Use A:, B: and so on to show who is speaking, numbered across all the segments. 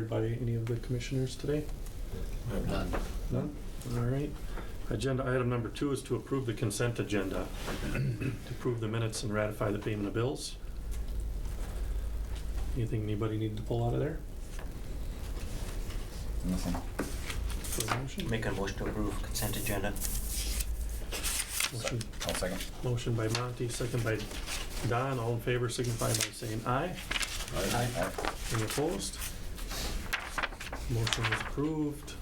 A: desired by any of the commissioners today?
B: None.
A: None? All right. Agenda item number 2 is to approve the consent agenda. To approve the minutes and ratify the payment of bills. Anything anybody need to pull out of there?
B: Nothing.
A: For a motion?
C: Make a motion to approve consent agenda.
A: Motion,
B: I'll second.
A: motion by Monty, second by Don. All in favor signify by saying aye.
B: Aye.
A: Any opposed? Motion is approved.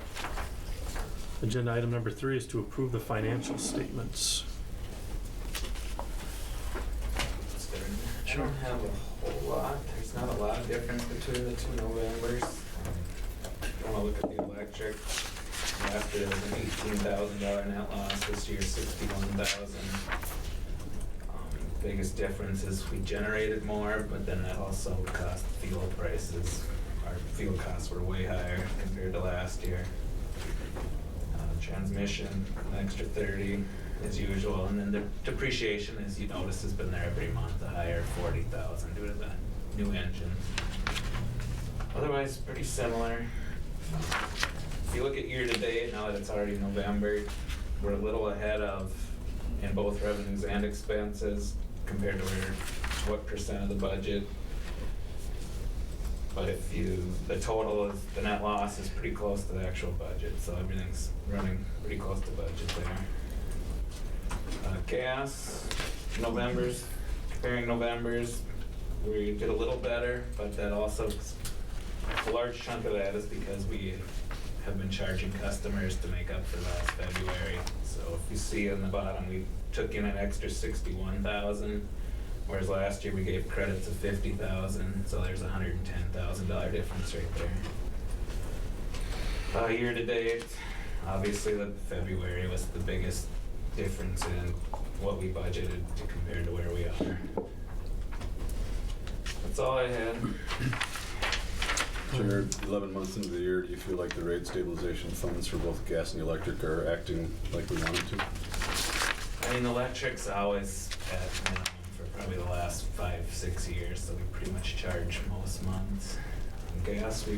A: Agenda item number 3 is to approve the financial statements.
D: I don't have a whole lot. There's not a lot of difference between the two Novembers. If you want to look at the electric, last year there was an $18,000 net loss, this year $61,000. Biggest difference is we generated more, but then that also cost fuel prices. Our fuel costs were way higher compared to last year. Transmission, an extra 30 as usual, and then the depreciation, as you notice, has been there every month, a higher 40,000 due to the new engine. Otherwise, pretty similar. If you look at year-to-date, now that it's already November, we're a little ahead of in both revenues and expenses compared to what percent of the budget. But if the total is, the net loss is pretty close to the actual budget, so everything's running pretty close to budget there. Gas, Novembers, comparing Novembers, we did a little better, but that also, a large chunk of that is because we have been charging customers to make up for last February. So if you see on the bottom, we took in an extra 61,000. Whereas last year we gave credits of 50,000, so there's a $110,000 difference right there. Year to date, obviously the February was the biggest difference in what we budgeted compared to where we are. That's all I had.
E: Jared, 11 months into the year, do you feel like the rate stabilization funds for both gas and electric are acting like we want them to?
D: I mean, electric's always at minimum for probably the last 5-6 years, so we pretty much charge most months. Gas, I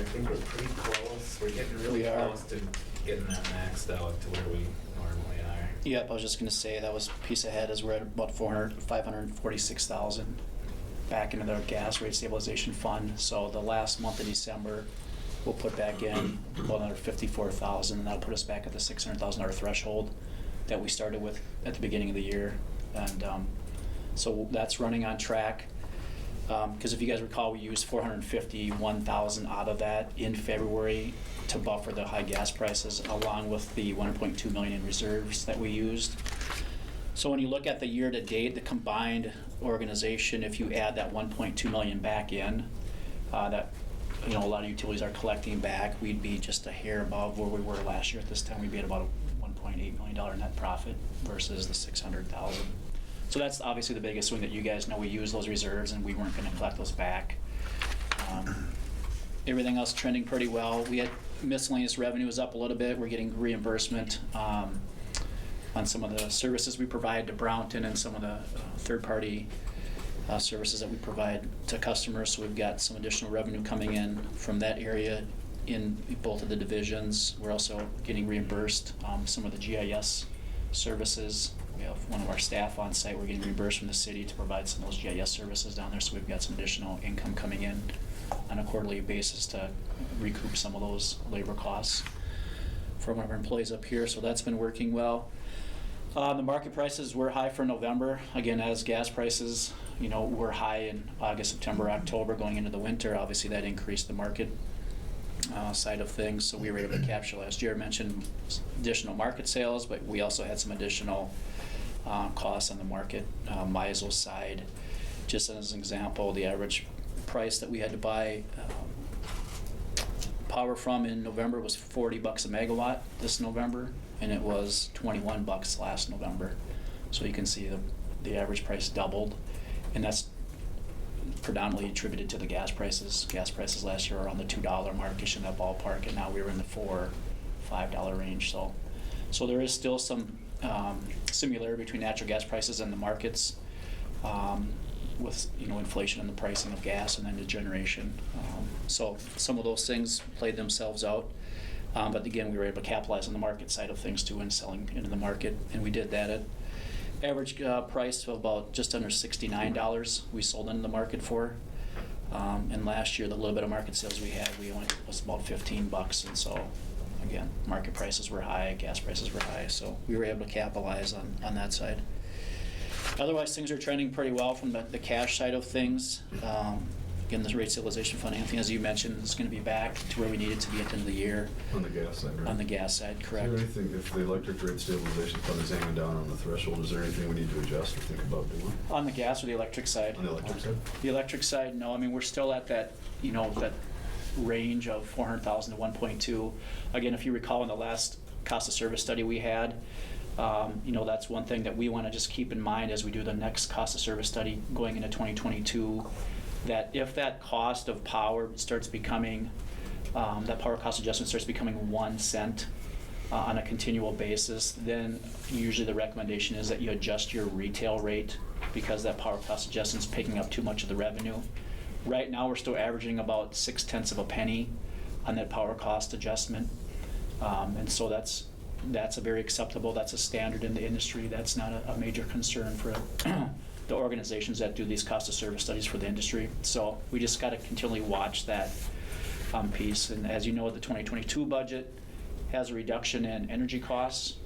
D: think we're pretty close. We're getting really close to getting that maxed out to where we normally are.
F: Yep, I was just going to say that was a piece ahead as we're at about 546,000 back into the gas rate stabilization fund. So the last month of December, we'll put back in about another 54,000, and that'll put us back at the $600,000 threshold that we started with at the beginning of the year. And so that's running on track. Because if you guys recall, we used 451,000 out of that in February to buffer the high gas prices, along with the 1.2 million in reserves that we used. So when you look at the year-to-date, the combined organization, if you add that 1.2 million back in, that a lot of utilities are collecting back, we'd be just a hair above where we were last year. At this time, we'd be at about a $1.8 million net profit versus the 600,000. So that's obviously the biggest swing that you guys know. We use those reserves and we weren't going to collect those back. Everything else trending pretty well. We had miscellaneous revenue was up a little bit. We're getting reimbursement on some of the services we provide to Brownton and some of the third-party services that we provide to customers. So we've got some additional revenue coming in from that area in both of the divisions. We're also getting reimbursed some of the GIS services. We have one of our staff on site. We're getting reimbursed from the city to provide some of those GIS services down there. So we've got some additional income coming in on a quarterly basis to recoup some of those labor costs for one of our employees up here. So that's been working well. The market prices were high for November. Again, as gas prices, were high in August, September, October, going into the winter. Obviously, that increased the market side of things. So we were able to capture last year. I mentioned additional market sales, but we also had some additional costs on the market MISO side. Just as an example, the average price that we had to buy power from in November was $40 a megawatt this November, and it was $21 last November. So you can see the average price doubled, and that's predominantly attributed to the gas prices. Gas prices last year were around the $2 mark-ish in that ballpark, and now we were in the $4-5 range. So there is still some similarity between natural gas prices and the markets. with, inflation and the pricing of gas and then the generation. So some of those things played themselves out. But again, we were able to capitalize on the market side of things too and selling into the market, and we did that at average price of about just under $69 we sold into the market for. And last year, the little bit of market sales we had, we only was about $15, and so again, market prices were high, gas prices were high, so we were able to capitalize on that side. Otherwise, things are trending pretty well from the cash side of things. Again, the rate stabilization fund, Anthony, as you mentioned, is going to be back to where we need it to be at the end of the year.
E: On the gas side, right?
F: On the gas side, correct.
E: Is there anything, if the electric rate stabilization fund is hanging down on the threshold, is there anything we need to adjust or think about doing?
F: On the gas or the electric side?
E: On the electric side?
F: The electric side, no. I mean, we're still at that, that range of 400,000 to 1.2. Again, if you recall in the last cost of service study we had, that's one thing that we want to just keep in mind as we do the next cost of service study going into 2022, that if that cost of power starts becoming, that power cost adjustment starts becoming 1 cent on a continual basis, then usually the recommendation is that you adjust your retail rate because that power cost adjustment is picking up too much of the revenue. Right now, we're still averaging about 0.6 of a penny on that power cost adjustment. And so that's a very acceptable, that's a standard in the industry. That's not a major concern for the organizations that do these cost of service studies for the industry. So we just got to continually watch that piece. And as you know, the 2022 budget has a reduction in energy costs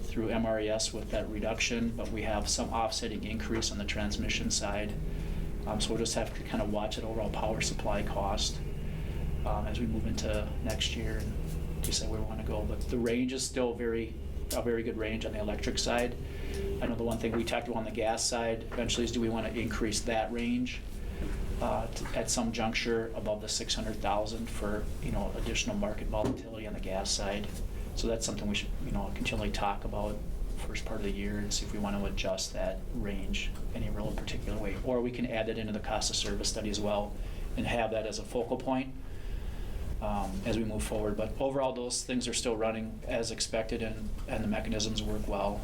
F: through MRES with that reduction, but we have some offsetting increase on the transmission side. So we'll just have to kind of watch that overall power supply cost as we move into next year and decide where we want to go. But the range is still a very good range on the electric side. I know the one thing we talked about on the gas side eventually is, do we want to increase that range at some juncture above the 600,000 for additional market volatility on the gas side. So that's something we should continually talk about first part of the year and see if we want to adjust that range any real particular way, or we can add that into the cost of service study as well and have that as a focal point as we move forward. But overall, those things are still running as expected, and the mechanisms work well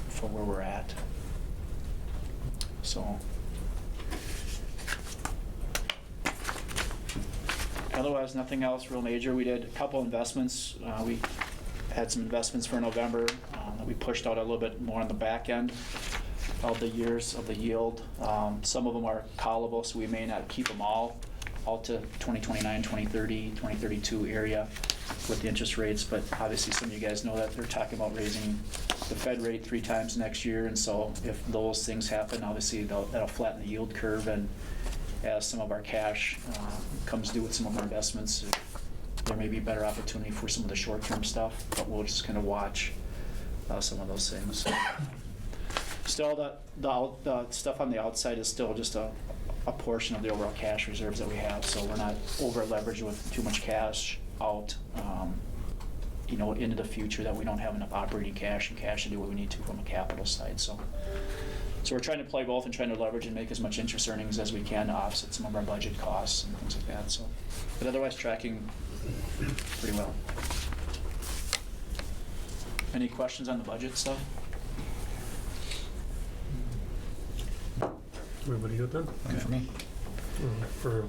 F: for where we're at. So otherwise, nothing else real major. We did a couple investments. We had some investments for November that we pushed out a little bit more on the back end of the years of the yield. Some of them are callable, so we may not keep them all to 2029, 2030, 2032 area with the interest rates. But obviously, some of you guys know that they're talking about raising the Fed rate 3 times next year. And so if those things happen, obviously that'll flatten the yield curve. And as some of our cash comes due with some of our investments, there may be a better opportunity for some of the short-term stuff, but we'll just kind of watch some of those things. Still, the stuff on the outside is still just a portion of the overall cash reserves that we have, so we're not over-leveraged with too much cash out into the future that we don't have enough operating cash and cash to do what we need to from a capital side. So we're trying to play both and trying to leverage and make as much interest earnings as we can to offset some of our budget costs and things like that. So, but otherwise, tracking pretty well. Any questions on the budget stuff?
A: Everybody good then?
C: Good for me.
A: For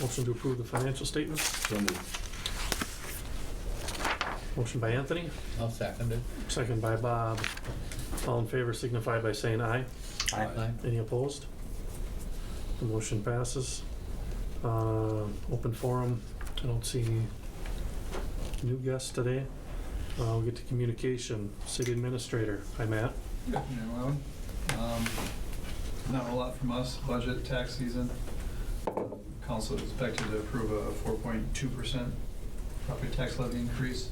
A: motion to approve the financial statements?
E: So moved.
A: Motion by Anthony,
B: I'll second it.
A: second by Bob. All in favor signify by saying aye.
B: Aye.
A: Any opposed? The motion passes. Open forum, I don't see new guests today. We'll get to communication. City Administrator, hi Matt.
G: Good afternoon, everyone. Not a lot from us. Budget, tax season. Council is expected to approve a 4.2% property tax levy increase.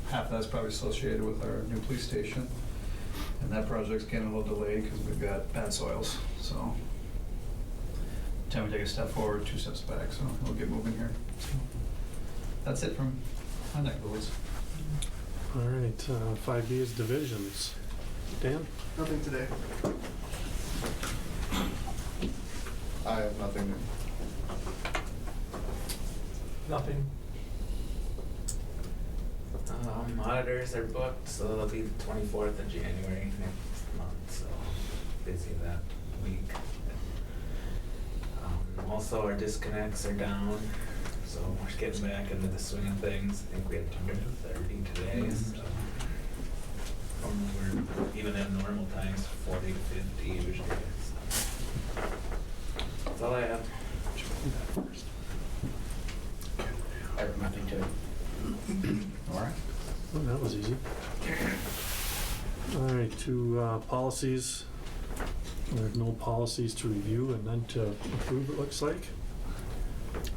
G: Half of that's probably associated with our new police station. And that project's getting a little delayed because we've got bad soils. So every time we take a step forward, 2 steps back. So we'll get moving here. So that's it from my neck of the woods.
A: All right, 5B is divisions. Dan?
H: Nothing today. I have nothing.
D: Nothing. Auditors are booked, so it'll be the 24th of January next month, so busy with that. week. Also, our disconnects are down, so we're getting back into the swing of things. I think we had 230 today, so we're even in normal times, 40 to 50 usually. So. That's all I have.
B: I have nothing to. All right.
A: Well, that was easy. All right, to policies. There are no policies to review and none to approve, it looks like.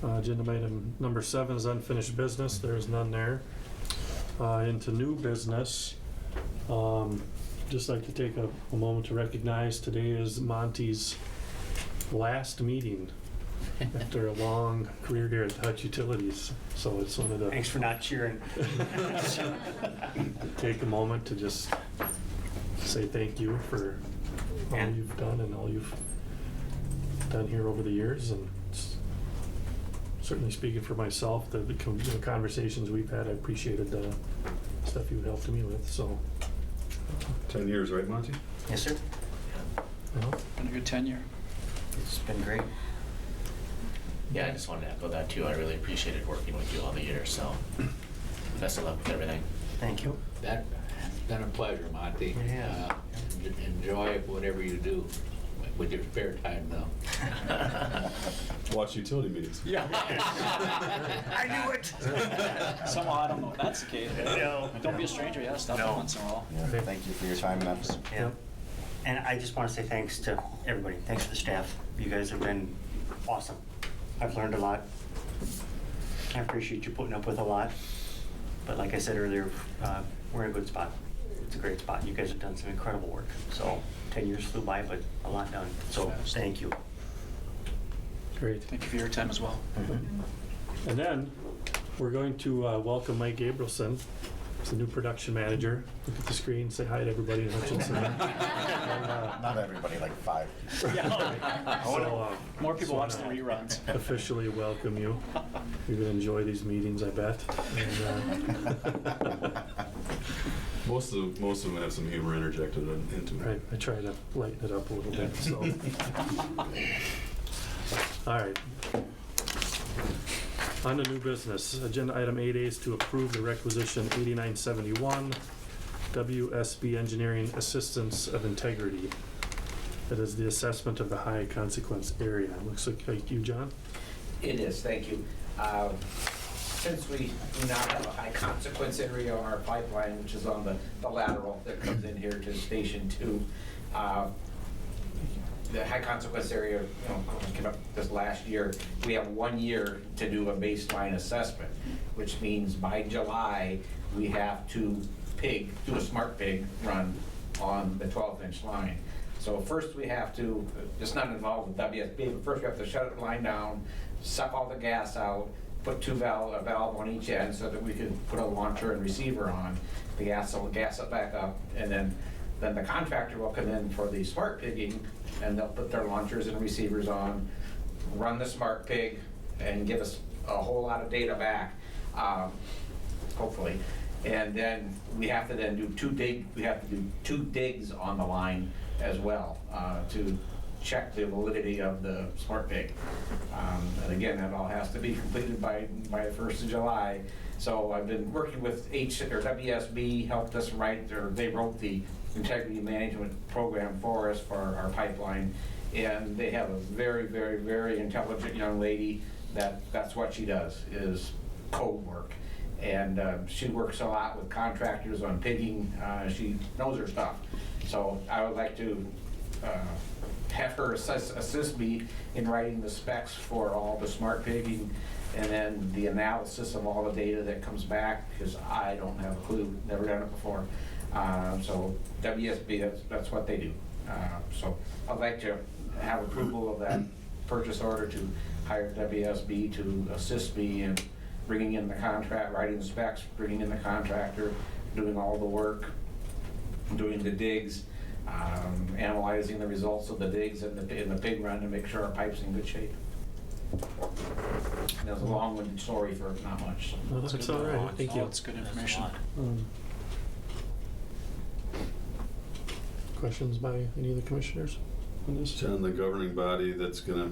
A: Agenda item number 7 is unfinished business. There's none there. Into new business. Just like to take a moment to recognize today is Monty's last meeting after a long career here at Hutch Utilities. So it's one of the...
C: Thanks for not cheering.
A: Take a moment to just say thank you for all you've done and all you've done here over the years, and certainly speaking for myself, the conversations we've had, I appreciated the stuff you helped me with. So
E: 10 years, right, Monty?
C: Yes, sir.
F: Been a good tenure.
C: It's been great.
B: Yeah, I just wanted to echo that too. I really appreciated working with you all the years, so best of luck with everything.
C: Thank you.
B: It's been a pleasure, Monty.
C: Yeah.
B: Enjoy whatever you do with your spare time, though.
E: Watch utility meetings.
F: Yeah.
C: I knew it!
F: Somehow, I don't know if that's the case.
C: No.
F: Don't be a stranger, yeah, stop in
C: No.
F: once in a while.
I: Yeah, thank you for your time and effort.
C: Yeah. And I just want to say thanks to everybody. Thanks to the staff. You guys have been awesome. I've learned a lot. I appreciate you putting up with a lot. But like I said earlier, we're in a good spot. It's a great spot. You guys have done some incredible work. So 10 years flew by, but a lot done. So thank you.
A: great.
F: Thank you for your time as well.
A: And then we're going to welcome Mike Gabrielson. He's the new production manager. Look at the screen, say hi to everybody in Hutchinson.
I: Not everybody, like 5.
F: More people watch the reruns.
A: Officially welcome you. You're going to enjoy these meetings, I bet. And,
E: Most of them have some humor interjected into it.
A: right, I try to lighten it up a little bit. So, all right. On to new business. Agenda item 8A is to approve the requisition 8971, WSB Engineering Assistance of Integrity. That is the assessment of the high consequence area. Looks like you, John?
J: It is, thank you. Since we now have a high consequence area on our pipeline, which is on the lateral that comes in here to Station 2, the high consequence area, came up this last year. We have 1 year to do a baseline assessment, which means by July, we have to do a smart pig run on the 12-inch line. So first we have to, it's not involved with WSB, but first we have to shut the line down, suck all the gas out, put a valve on each end so that we can put a launcher and receiver on. The gas will gas it back up, and then the contractor will come in for the smart pigging, and they'll put their launchers and receivers on, run the smart pig, and give us a whole lot of data back, hopefully. And then we have to then do two digs on the line as well to check the validity of the smart pig. And again, that all has to be completed by the 1st of July. So I've been working with WSB, helped us they wrote the integrity management program for us for our pipeline. And they have a very, very, very intelligent young lady that's what she does, is code work. And she works a lot with contractors on pigging. She knows her stuff. So I would like to have her assist me in writing the specs for all the smart pigging, and then the analysis of all the data that comes back, because I don't have a clue, never done it before. So WSB, that's what they do. So I'd like to have approval of that purchase order to hire WSB to assist me in bringing in the contract, writing the specs, bringing in the contractor, doing all the work, doing the digs, analyzing the results of the digs in the pig run to make sure our pipe's in good shape. That was a long-winded story for not much.
A: No, that's all right. Thank you.
F: It's good information.
A: Questions by any of the commissioners? on this?
E: John, the governing body that's gonna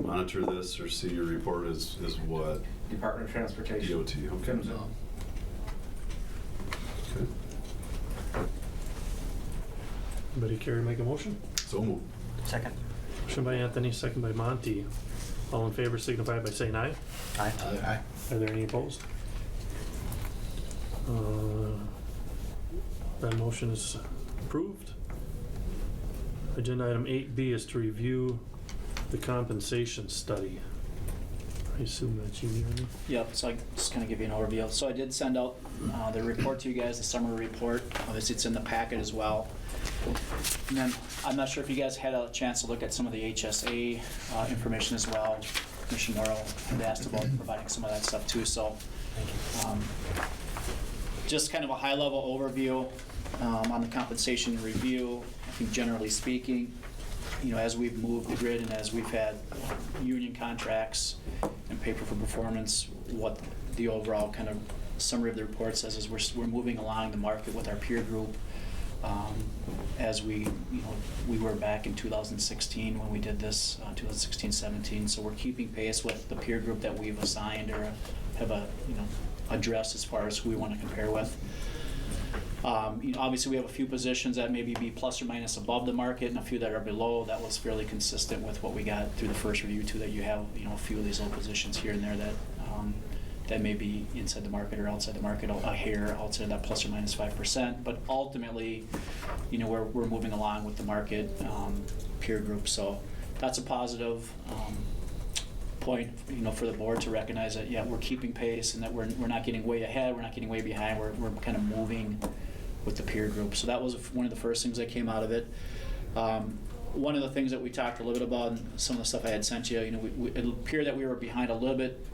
E: monitor this or see your report is what?
J: Department of Transportation.
E: DOT, okay.
J: Comes in.
E: Okay.
A: Anybody care to make a motion?
E: So moved.
C: Second?
A: Motion by Anthony, second by Monty. All in favor signify by saying aye.
C: Aye.
I: Aye.
A: Are there any opposed? That motion is approved. Agenda item 8B is to review the compensation study. I assume that's you, Jeremy?
F: Yep, so I just kind of give you an overview. So I did send out the report to you guys, the summary report. Obviously, it's in the packet as well. And then, I'm not sure if you guys had a chance to look at some of the HSA information as well. Commissioner Morrow had asked about providing some of that stuff too, so. Just kind of a high-level overview on the compensation review. I think generally speaking, as we've moved the grid and as we've had union contracts and paper for performance, what the overall kind of summary of the report says is we're moving along the market with our peer group. As we were back in 2016 when we did this, 2016-17. So we're keeping pace with the peer group that we've assigned or have addressed as far as who we want to compare with. Obviously, we have a few positions that maybe be plus or minus above the market and a few that are below. That was fairly consistent with what we got through the first review too, that you have a few of these little positions here and there that may be inside the market or outside the market, a hair outside that plus or minus 5%. But ultimately, we're moving along with the market peer group. So that's a positive point, for the board to recognize that, yeah, we're keeping pace and that we're not getting way ahead, we're not getting way behind, we're kind of moving with the peer group. So that was one of the first things that came out of it. One of the things that we talked a little bit about, and some of the stuff I had sent you, it appeared that we were behind a little bit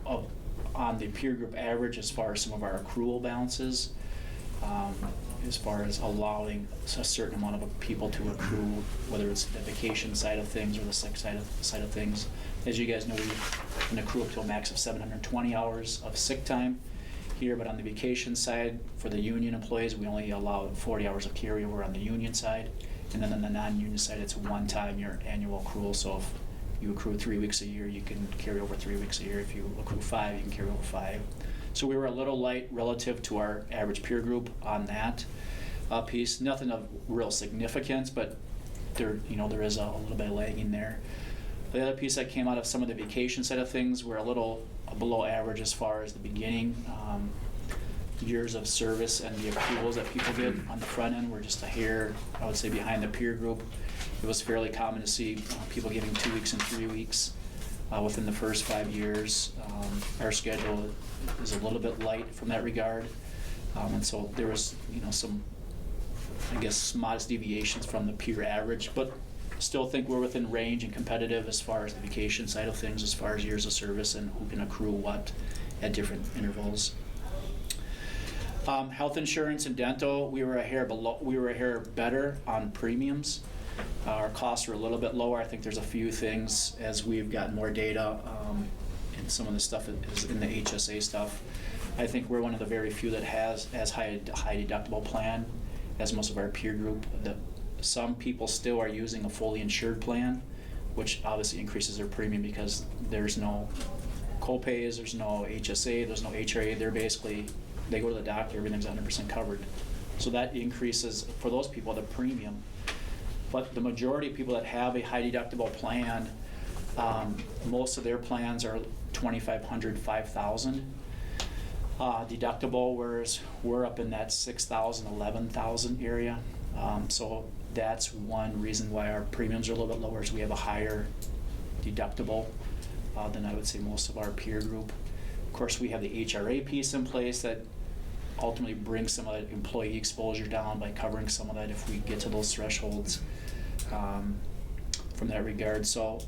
F: on the peer group average as far as some of our accrual balances, as far as allowing a certain amount of people to accrue, whether it's the vacation side of things or the sick side of things. As you guys know, we can accrue up to a max of 720 hours of sick time here, but on the vacation side, for the union employees, we only allow 40 hours of carryover on the union side. And then on the non-union side, it's one time your annual accrual. So if you accrue 3 weeks a year, you can carry over 3 weeks a year. If you accrue 5, you can carry over 5. So we were a little light relative to our average peer group on that piece. Nothing of real significance, but there is a little bit of lagging there. The other piece that came out of some of the vacation side of things, we're a little below average as far as the beginning years of service and the accruals that people get on the front end. We're just a hair, I would say, behind the peer group. It was fairly common to see people getting 2 weeks and 3 weeks within the first 5 years. Our schedule is a little bit light from that regard, and so there was some, I guess, modest deviations from the peer average, but still think we're within range and competitive as far as the vacation side of things, as far as years of service and who can accrue what at different intervals. Health insurance and dental, we were a hair better on premiums. Our costs are a little bit lower. I think there's a few things as we've gotten more data, and some of the stuff is in the HSA stuff. I think we're one of the very few that has as high deductible plan as most of our peer group. Some people still are using a fully insured plan, which obviously increases their premium because there's no co-pays, there's no HSA, there's no HRA. They go to the doctor, everything's 100% covered. So that increases, for those people, the premium. But the majority of people that have a high deductible plan, most of their plans are $2,500, $5,000 deductible, whereas we're up in that $6,000, $11,000 area. So that's one reason why our premiums are a little bit lower, is we have a higher deductible than I would say most of our peer group. Of course, we have the HRA piece in place that ultimately brings some of the employee exposure down by covering some of that if we get to those thresholds from that regard. So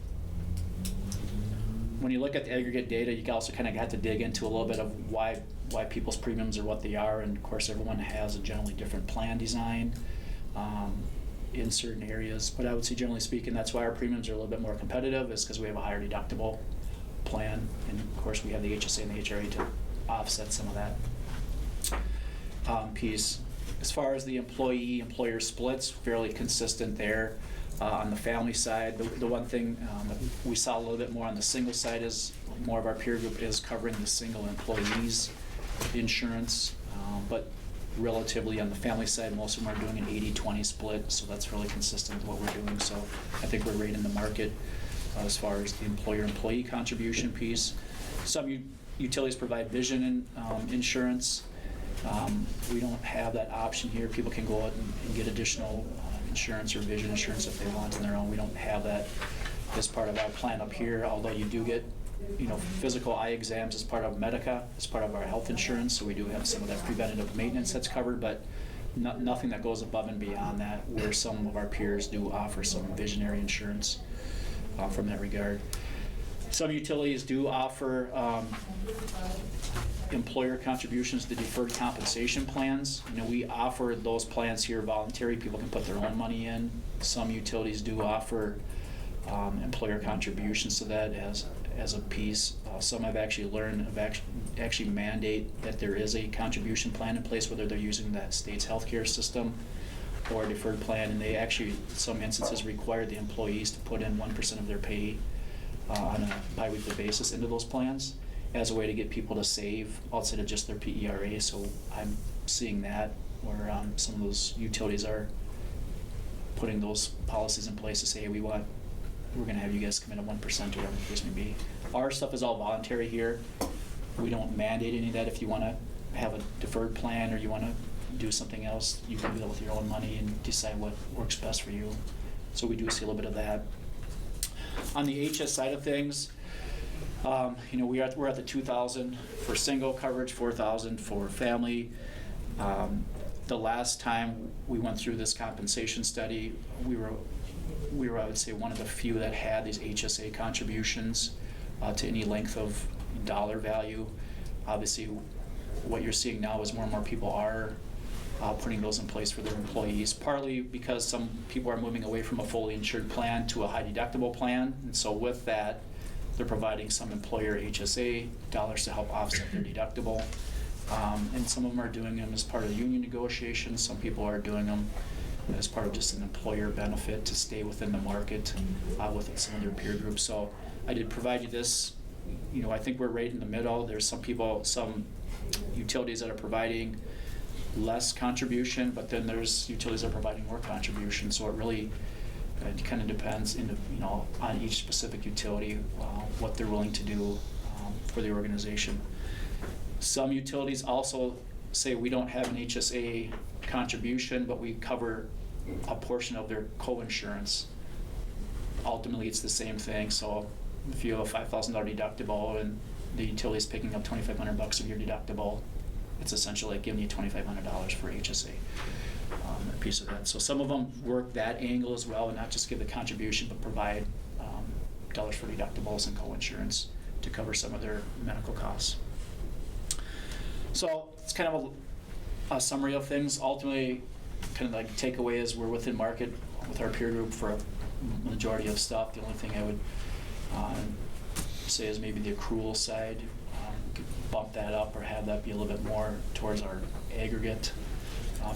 F: when you look at the aggregate data, you also kind of have to dig into a little bit of why people's premiums are what they are, and of course everyone has a generally different plan design in certain areas. But I would say generally speaking, that's why our premiums are a little bit more competitive, is because we have a higher deductible plan, and of course we have the HSA and the HRA to offset some of that piece. As far as the employee-employer splits, fairly consistent there. On the family side, the one thing that we saw a little bit more on the single side is more of our peer group is covering the single employees insurance, but relatively on the family side, most of them are doing an 80-20 split, so that's really consistent with what we're doing. So I think we're right in the market as far as the employer-employee contribution piece. Some utilities provide vision insurance. We don't have that option here. People can go out and get additional insurance or vision insurance if they want on their own. We don't have that as part of our plan up here, although you do get physical eye exams as part of Medica, as part of our health insurance, so we do have some of that preventative maintenance that's covered, but nothing that goes above and beyond that, where some of our peers do offer some visionary insurance from that regard. Some utilities do offer employer contributions to deferred compensation plans. We offer those plans here voluntary. People can put their own money in. Some utilities do offer employer contributions to that as a piece. Some I've actually learned actually mandate that there is a contribution plan in place, whether they're using that state's healthcare system or a deferred plan, and they actually, in some instances, require the employees to put in 1% of their pay on a biweekly basis into those plans as a way to get people to save outside of just their PERA. So I'm seeing that where some of those utilities are putting those policies in place to say, hey, we're going to have you guys come in at 1% or whatever the case may be. Our stuff is all voluntary here. We don't mandate any of that. If you want to have a deferred plan or you want to do something else, you can do that with your own money and decide what works best for you. So we do see a little bit of that. On the HS side of things, we're at the 2,000 for single coverage, 4,000 for family. The last time we went through this compensation study, we were, I would say, one of the few that had these HSA contributions to any length of dollar value. Obviously, what you're seeing now is more and more people are putting those in place for their employees, partly because some people are moving away from a fully insured plan to a high deductible plan, and so with that, they're providing some employer HSA dollars to help offset their deductible. And some of them are doing them as part of union negotiations. Some people are doing them as part of just an employer benefit to stay within the market with some of their peer groups. So I did provide you this. I think we're right in the middle. There's some utilities that are providing less contribution, but then there's utilities that are providing more contribution. So it really kind of depends on each specific utility what they're willing to do for the organization. Some utilities also say we don't have an HSA contribution, but we cover a portion of their co-insurance. Ultimately, it's the same thing. So if you have a $5,000 deductible and the utility is picking up $2,500 of your deductible, it's essentially like giving you $2,500 for HSA, a piece of that. So some of them work that angle as well, and not just give the contribution, but provide dollars for deductibles and co-insurance to cover some of their medical costs. So it's kind of a summary of things. Ultimately, kind of like takeaway is we're within market with our peer group for a majority of stuff. The only thing I would say is maybe the accrual side, could bump that up or have that be a little bit more towards our aggregate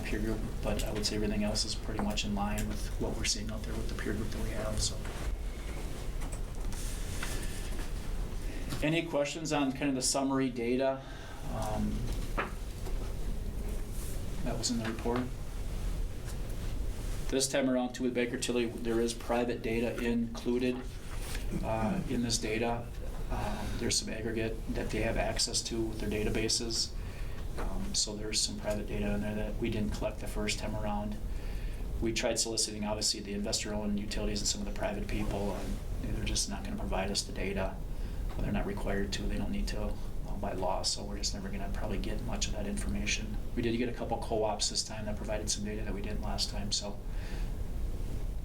F: peer group, but I would say everything else is pretty much in line with what we're seeing out there with the peer group that we have. So, any questions on kind of the summary data that was in the report? This time around too with Baker Tilly, there is private data included in this data. There's some aggregate that they have access to with their databases. So there's some private data in there that we didn't collect the first time around. We tried soliciting, obviously, the investor-owned utilities and some of the private people, and they're just not going to provide us the data. Well, they're not required to. They don't need to by law, so we're just never going to probably get much of that information. We did get a couple co-ops this time that provided some data that we didn't last time, so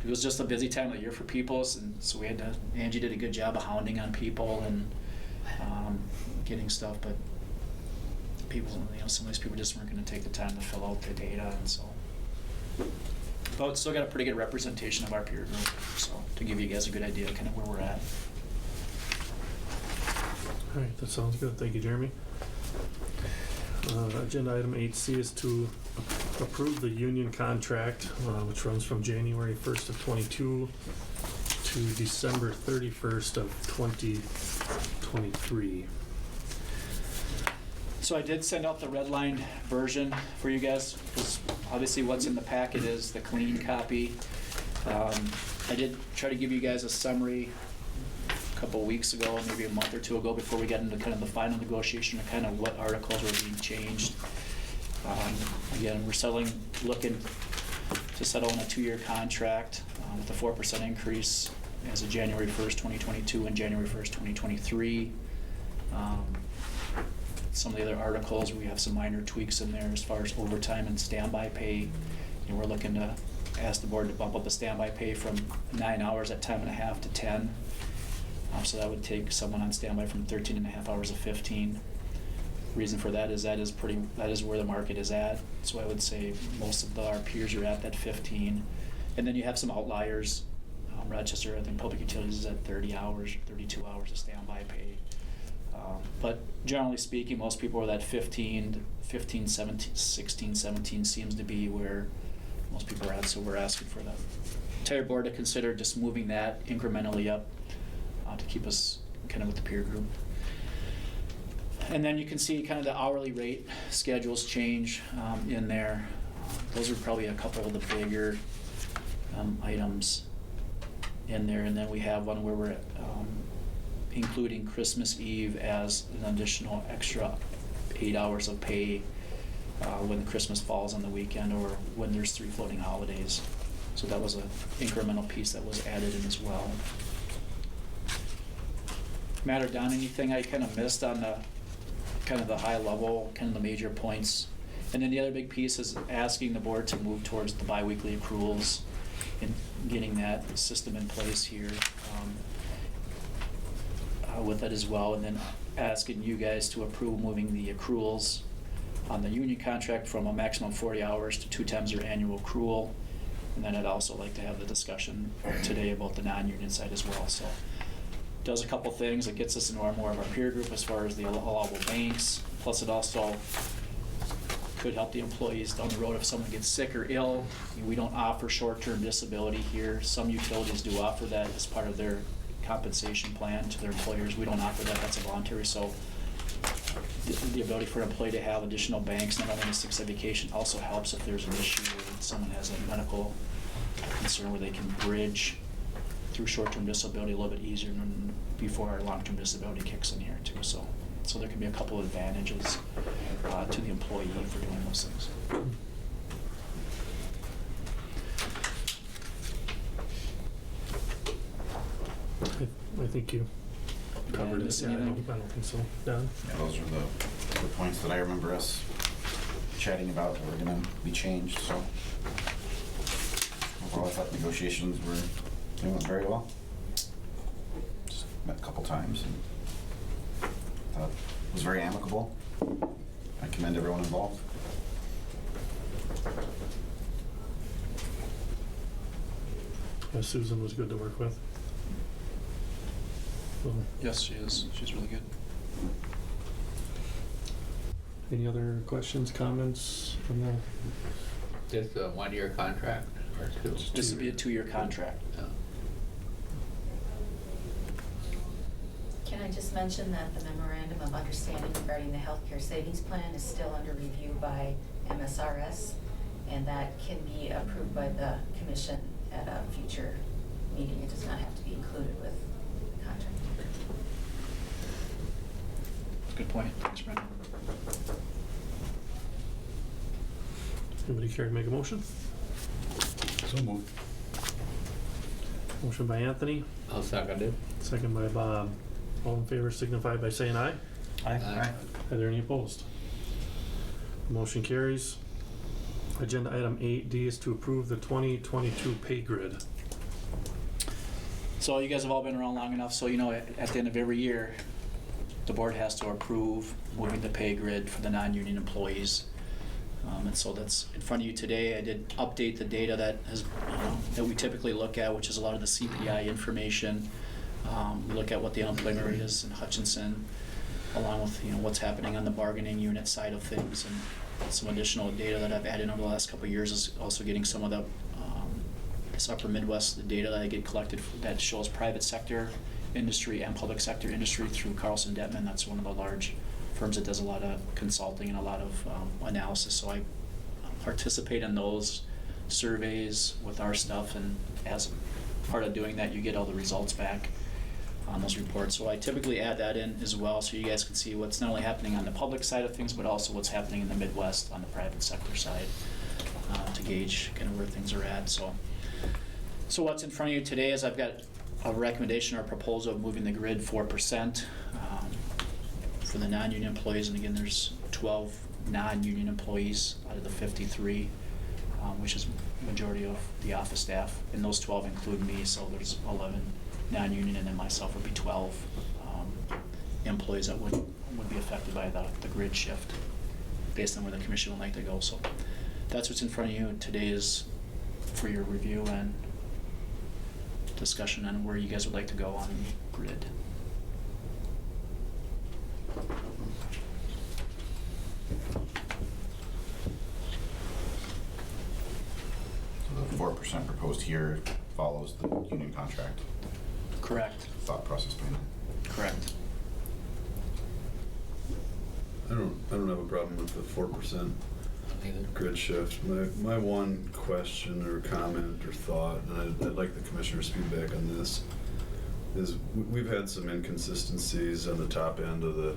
F: it was just a busy time of the year for people, and so we had to, Angie did a good job of hounding on people and getting stuff, but people, some of these people just weren't going to take the time to fill out the data, and so. But still got a pretty good representation of our peer group, so to give you guys a good idea of kind of where we're at.
A: All right, that sounds good. Thank you, Jeremy. Agenda item 8C is to approve the union contract, which runs from January 1st of '22 to December 31st of 2023.
F: So I did send out the redlined version for you guys, because obviously what's in the packet is the clean copy. I did try to give you guys a summary a couple of weeks ago, maybe a month or two ago, before we got into kind of the final negotiation of kind of what articles were being changed. Again, we're looking to settle on a 2-year contract with a 4% increase as of January 1st, 2022 and January 1st, 2023. Some of the other articles, we have some minor tweaks in there as far as overtime and standby pay. We're looking to ask the board to bump up the standby pay from 9 hours at time and a half to 10. So that would take someone on standby from 13 and a half hours to 15. Reason for that is that is where the market is at. So I would say most of our peers are at that 15. And then you have some outliers. Rochester, I think Public Utilities is at 30 hours, 32 hours of standby pay. But generally speaking, most people are that 15, 17, 16, 17 seems to be where most people are at. So we're asking for the entire board to consider just moving that incrementally up to keep us kind of with the peer group. And then you can see kind of the hourly rate schedules change in there. Those are probably a couple of the bigger items in there. And then we have one where we're including Christmas Eve as an additional extra 8 hours of pay when Christmas falls on the weekend or when there's 3 floating holidays. So that was an incremental piece that was added in as well. Matt or Don, anything I kind of missed on the kind of the high level, kind of the major points? And then the other big piece is asking the board to move towards the biweekly accruals and getting that system in place here with it as well. And then asking you guys to approve moving the accruals on the union contract from a maximum 40 hours to 2 times their annual accrual. And then I'd also like to have the discussion today about the non-union side as well. So does a couple things. It gets us into more of our peer group as far as the allowable banks. Plus it also could help the employees down the road if someone gets sick or ill. We don't offer short-term disability here. Some utilities do offer that as part of their compensation plan to their employers. We don't offer that. That's a voluntary. So the ability for an employee to have additional banks, not only in 6 day vacation, also helps if there's an issue or someone has a medical concern where they can bridge through short-term disability a little bit easier than before our long-term disability kicks in here too. So there can be a couple of advantages to the employee for doing those things.
A: I think you covered it. Yeah, I don't think so. Don?
I: Yeah, those are the points that I remember us chatting about that were gonna be changed, so. Overall, I thought negotiations were doing very well. Just met a couple times and thought it was very amicable. I commend everyone involved.
A: Yeah, Susan was good to work with.
F: Yes, she is. She's really good.
A: Any other questions, comments from the?
K: Just a 1-year contract or 2?
F: This would be a 2-year contract.
K: Yeah.
L: Can I just mention that the memorandum of understanding regarding the healthcare savings plan is still under review by MSRS, and that can be approved by the commission at a future meeting. It does not have to be included with the contract.
F: Good point. Thanks, Brandon.
A: Anybody care to make a motion?
E: So moved.
A: Motion by Anthony,
K: I'll second it.
A: second by Bob. All in favor signify by saying aye.
K: Aye.
A: Are there any opposed? Motion carries. Agenda item 8D is to approve the 2022 pay grid.
F: So you guys have all been around long enough, so you know at the end of every year, the board has to approve moving the pay grid for the non-union employees. And so that's in front of you today. I did update the data that we typically look at, which is a lot of the CPI information. We look at what the unemployment rate is in Hutchinson, along with what's happening on the bargaining unit side of things. And some additional data that I've added over the last couple of years is also getting some of the, this upper Midwest, the data that I get collected that shows private sector industry and public sector industry through Carlson Detman. That's one of the large firms that does a lot of consulting and a lot of analysis. So I participate in those surveys with our stuff, and as part of doing that, you get all the results back on those reports. So I typically add that in as well, so you guys can see what's not only happening on the public side of things, but also what's happening in the Midwest on the private sector side, to gauge kind of where things are at. So what's in front of you today is I've got a recommendation or a proposal of moving the grid 4% for the non-union employees, and again, there's 12 non-union employees out of the 53, which is majority of the office staff, and those 12 include me, so there's 11 non-union, and then myself would be 12 employees that would be affected by the grid shift based on where the commission would like to go. So that's what's in front of you. Today is for your review and discussion on where you guys would like to go on the grid.
I: So the 4% proposed here follows the union contract.
F: Correct.
I: Thought process behind it.
F: Correct.
E: I don't have a problem with the 4% grid shift. My one question or comment or thought, and I'd like the commissioner's feedback on this, is we've had some inconsistencies on the top end of the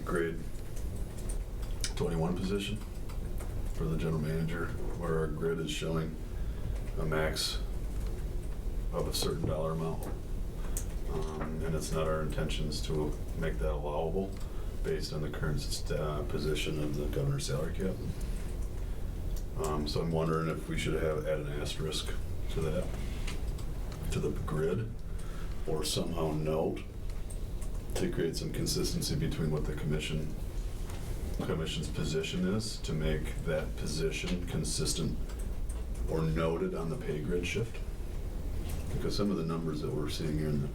E: grade 21 position for the general manager, where our grid is showing a max of a certain dollar amount. And it's not our intentions to make that allowable based on the current position of the governor's salary cap. So I'm wondering if we should have add an asterisk to that, to the grid, or somehow note to create some consistency between what the commission's position is, to make that position consistent or noted on the pay grid shift. Because some of the numbers that we're seeing here in the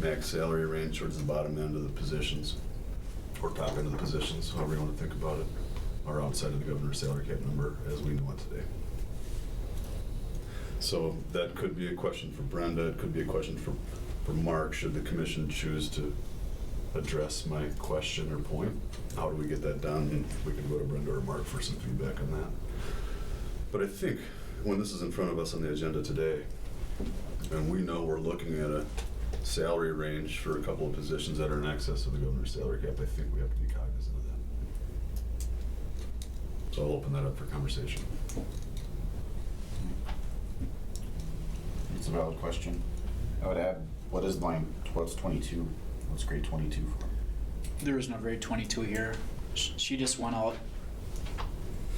E: max salary range towards the bottom end of the positions, or top end of the positions, however you want to think about it, are outside of the governor's salary cap number as we know it today. So that could be a question for Brenda, it could be a question for Mark, should the commission choose to address my question or point. How do we get that done? And we can go to Brenda or Mark for some feedback on that. But I think when this is in front of us on the agenda today, and we know we're looking at a salary range for a couple of positions that are in excess of the governor's salary cap, I think we have to be cognizant of that. So I'll open that up for conversation.
I: It's a valid question. I would add, what's 22? What's grade 22 for?
F: There is no grade 22 here. She just went out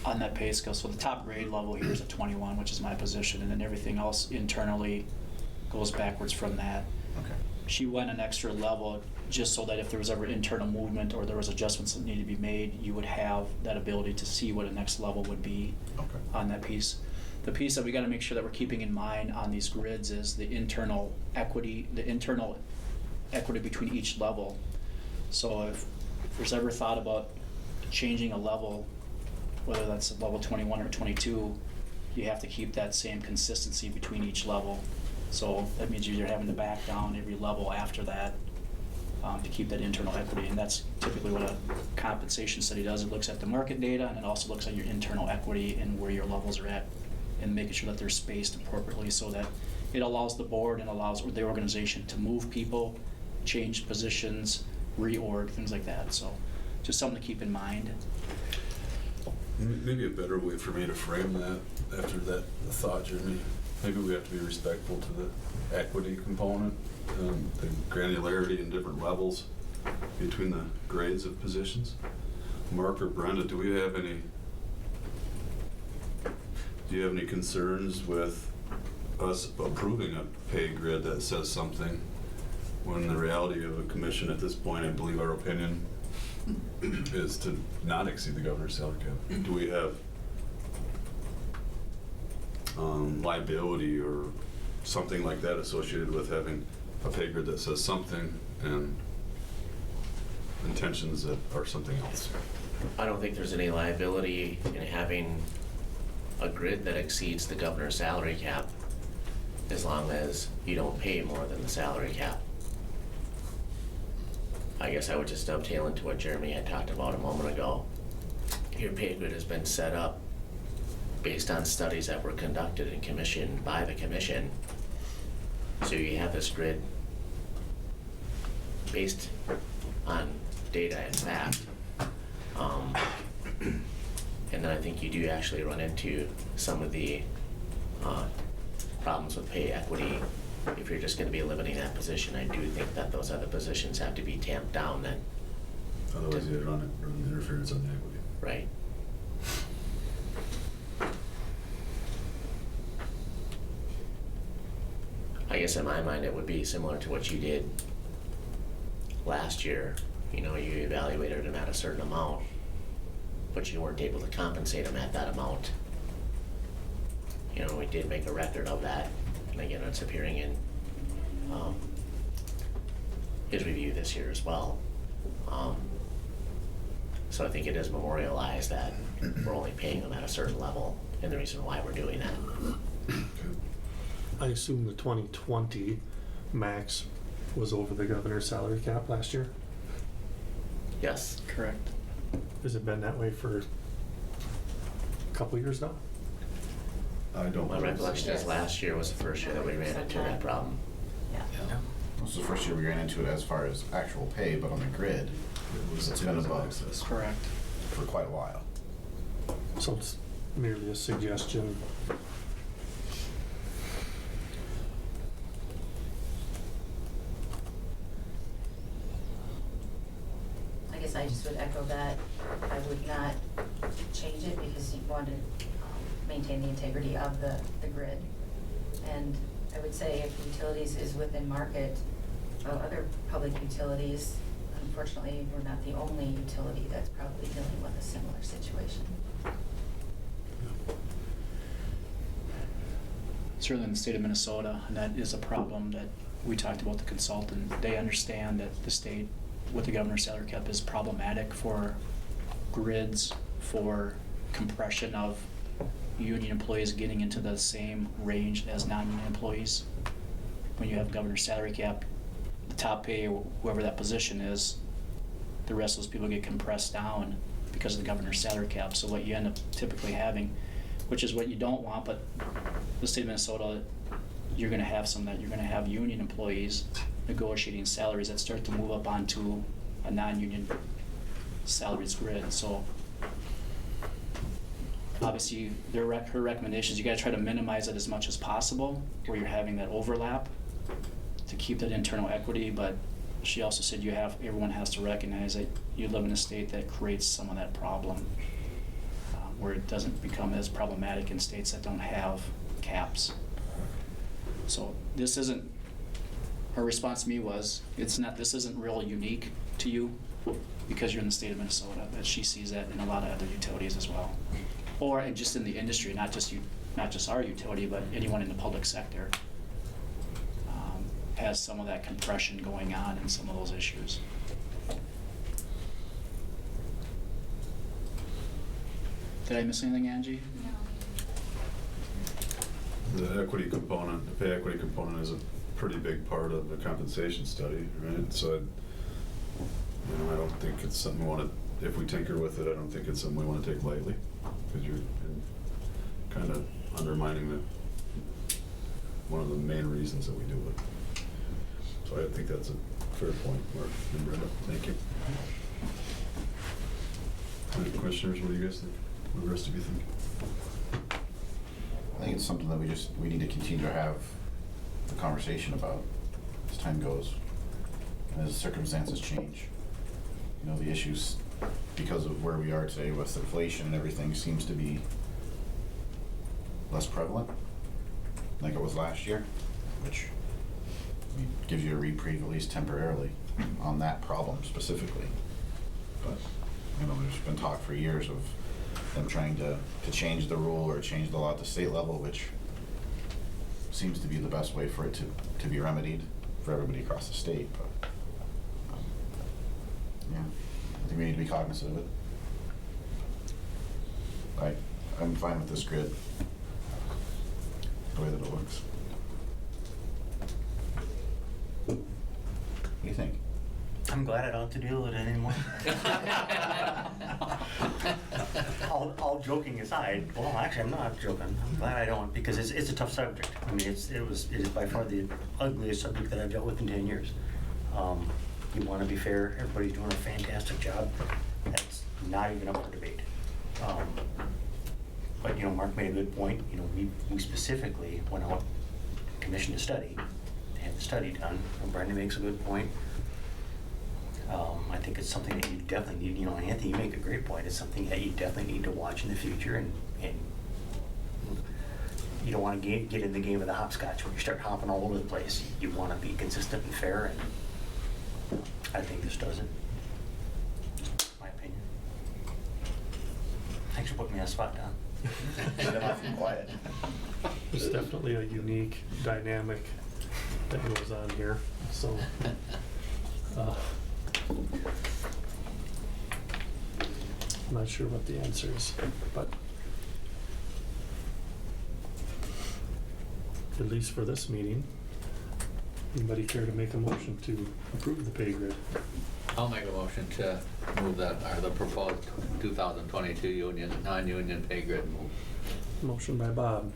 F: on that pay scale. So the top grade level here is a 21, which is my position, and then everything else internally goes backwards from that.
I: Okay.
F: She went an extra level just so that if there was ever internal movement or there was adjustments that needed to be made, you would have that ability to see what a next level would be on that piece. The piece that we got to make sure that we're keeping in mind on these grids is the internal equity between each level. So if there's ever thought about changing a level, whether that's level 21 or 22, you have to keep that same consistency between each level. So that means you're having to back down every level after that to keep that internal equity. And that's typically what a compensation study does. It looks at the market data, and it also looks at your internal equity and where your levels are at, and making sure that they're spaced appropriately so that it allows the board and allows the organization to move people, change positions, reorg, things like that. So just something to keep in mind.
E: Maybe a better way for me to frame that after that thought, Jeremy, maybe we have to be respectful to the equity component, the granularity in different levels between the grades of positions. Mark or Brenda, do you have any concerns with us approving a pay grid that says something when the reality of a commission at this point, I believe our opinion is to not exceed the governor's salary cap? Do we have liability or something like that associated with having a pay grid that says something and intentions that are something else?
B: I don't think there's any liability in having a grid that exceeds the governor's salary cap as long as you don't pay more than the salary cap. I guess I would just dovetail into what Jeremy had talked about a moment ago. Your pay grid has been set up based on studies that were conducted and commissioned by the commission. So you have this grid based on data and fact. And then I think you do actually run into some of the problems with pay equity. If you're just going to be eliminating that position, I do think that those other positions have to be tamped down then.
E: Otherwise, you run interference on the equity.
B: Right. I guess in my mind, it would be similar to what you did last year. You know, you evaluated them at a certain amount, but you weren't able to compensate them at that amount. You know, we did make a record of that, and again, it's appearing in his review this year as well. So I think it is memorialized that we're only paying them at a certain level, and the reason why we're doing that.
A: I assume the 2020 max was over the governor's salary cap last year.
B: Yes.
F: Correct.
A: Has it been that way for a couple years now?
E: I don't.
B: My recollection is last year was the first year that we ran into that problem.
L: Yeah.
I: This is the first year we ran into it as far as actual pay, but on the grid, it's been above
E: access.
F: Correct.
I: for quite a while.
A: So it's merely a suggestion.
L: I guess I just would echo that. I would not change it because you want to maintain the integrity of the grid. And I would say if utilities is within market, other public utilities, unfortunately, we're not the only utility that's probably dealing with a similar situation.
F: Certainly in the state of Minnesota, and that is a problem that we talked about the consultant. They understand that the state with the governor's salary cap is problematic for grids, for compression of union employees getting into the same range as non-union employees. When you have governor's salary cap, the top pay, whoever that position is, the rest of those people get compressed down because of the governor's salary cap. So what you end up typically having, which is what you don't want, but the state of Minnesota, you're going to have some that you're going to have union employees negotiating salaries that start to move up onto a non-union salaries grid. So obviously her recommendation is you got to try to minimize it as much as possible where you're having that overlap to keep that internal equity. But she also said everyone has to recognize that you live in a state that creates some of that problem, where it doesn't become as problematic in states that don't have caps. So this isn't, her response to me was, this isn't real unique to you because you're in the state of Minnesota, but she sees that in a lot of other utilities as well. Or just in the industry, not just our utility, but anyone in the public sector has some of that compression going on in some of those issues. Did I miss anything, Angie?
L: No.
E: The equity component, the pay equity component is a pretty big part of the compensation study, right? So, I don't think it's something we want to, if we tinker with it, I don't think it's something we want to take lightly, because you're kind of undermining one of the main reasons that we do it. So I think that's a fair point, Mark and Brenda. Thank you. Commissioners, what do you guys think? What do the rest of you think?
I: I think it's something that we need to continue to have the conversation about as time goes, and as circumstances change. The issues, because of where we are today with inflation and everything, seems to be less prevalent, like it was last year, which gives you a reprieve, at least temporarily, on that problem specifically. But, there's been talk for years of them trying to change the rule or change the law at the state level, which seems to be the best way for it to be remedied for everybody across the state. But, yeah, I think we need to be cognizant of it. I'm fine with this grid, the way that it looks. What do you think?
C: I'm glad I don't have to deal with it anymore. All joking aside, well, actually, I'm not joking. I'm glad I don't, because it's a tough subject. I mean, it is by far the ugliest subject that I've dealt with in 10 years. You want to be fair, everybody's doing a fantastic job. That's not even up for debate. But, you know, Mark made a good point. You know, we specifically went out, commissioned a study, had the study done, and Brenda makes a good point. I think it's something that you definitely need, you know, Anthony, you make a great point. It's something that you definitely need to watch in the future, and you don't want to get in the game of the hopscotch when you start hopping all over the place. You want to be consistent and fair, and I think this does it. My opinion. Thanks for putting me on the spot, Don.
I: Quiet.
A: There's definitely a unique dynamic that goes on here, so. I'm not sure what the answer is, but at least for this meeting, anybody care to make a motion to approve the pay grid?
K: I'll make a motion to move the proposed 2022 non-union pay grid move.
A: Motion by Bob,